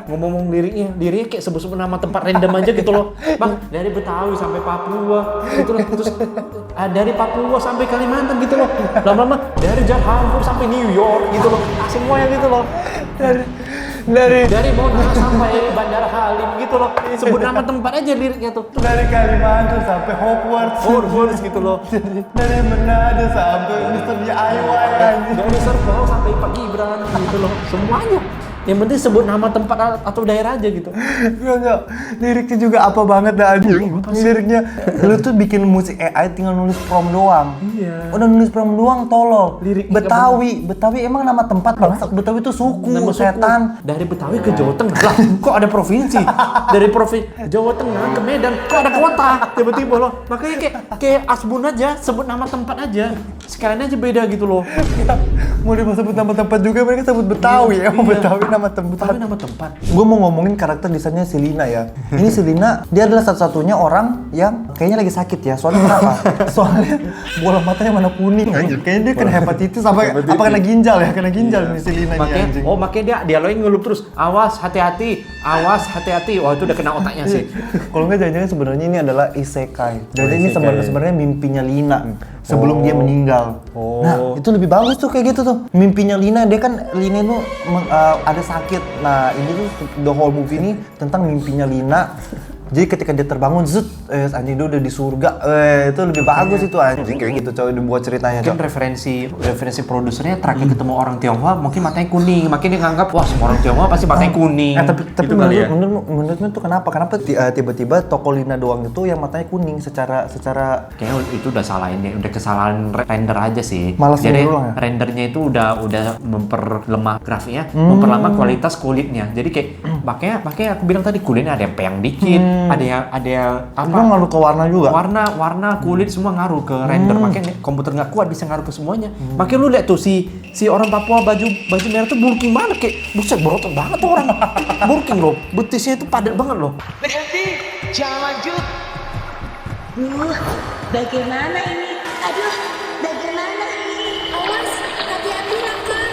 Ngomong liriknya kayak sebut-sebut nama tempat random aja gitu loh. Bang, dari Betawi sampai Papua gitu loh. Terus dari Papua sampai Kalimantan gitu loh. Lama-lama dari Jakarta sampai New York gitu loh. Semuanya gitu loh. Dari Monas sampai Bandara Halim gitu loh. Sebut nama tempat aja liriknya tuh. Dari Kalimantan sampai Hogwarts gitu loh. dari Manado sampai Misternya Aiwai anjir. Dari Serpong sampai Pak Gibran gitu loh. Semuanya. Yang penting sebut nama tempat atau daerah aja gitu. Enggak. Liriknya juga apa banget dah anjir. Liriknya lu tuh bikin musik AI tinggal nulis prom doang. Iya. Udah nulis prom doang tolol. Liriknya Betawi emang nama tempat bangsa. Betawi itu suku, Nama suku. setan. Dari Betawi ke Jawa Tengah. Lah, kok ada provinsi? Dari provinsi Jawa Tengah ke Medan, kok ada kota? Tiba-tiba loh. Makanya kayak Asbun aja, sebut nama tempat aja. Sekalian aja beda gitu loh. Mau dia sebut nama tempat juga mereka sebut Betawi. Emang Iya. Betawi nama tempat. Betawi nama tempat. Gue mau ngomongin karakter desainnya si Lina ya. Ini si Lina, dia adalah satu-satunya orang yang kayaknya lagi sakit ya. Soalnya kenapa? Soalnya bola matanya mana kuning anjir. Kayaknya dia kena hepatitis apa kena ginjal ya? Kena ginjal nih si Lina nih anjing. Makanya dia lagi ngelup terus. Awas hati-hati. Wah itu udah kena otaknya sih. Kalau nggak jangan-jangan sebenarnya ini adalah isekai. Jadi ini isekai. sebenarnya mimpinya Lina sebelum dia meninggal. Nah, itu lebih bagus tuh kayak gitu tuh. Mimpinya Lina, Lina itu ada sakit. Nah, ini tuh the whole movie ini tentang mimpinya Lina. Jadi ketika dia terbangun, anjing dia udah di surga. Itu lebih bagus itu anjing kayak gitu coy dibuat ceritanya. Mungkin referensi produsernya terakhir ketemu orang Tionghoa mungkin matanya kuning, makin dia nganggap wah semua orang Tionghoa pasti matanya kuning. Tapi gitu kali ya. menurutmu tuh kenapa tiba-tiba toko Lina doang itu yang matanya kuning secara Kayaknya itu udah salahin deh, udah kesalahan render aja sih. Malas Jadi ngulang ya? rendernya itu udah memperlemah grafiknya, memperlama kualitas kulitnya. Jadi kayak makanya aku bilang tadi kulitnya ada yang peyang dikit, ada yang itu ngaruh ke warna juga. warna kulit semua ngaruh ke render. Makanya komputer nggak kuat bisa ngaruh ke semuanya. Makanya lu lihat tuh si orang Papua baju merah tuh bulking banget, kayak buset berotot banget tuh orang. Bulking loh, betisnya itu padat banget loh. Berhenti, jangan lanjut. Bagaimana ini? Aduh,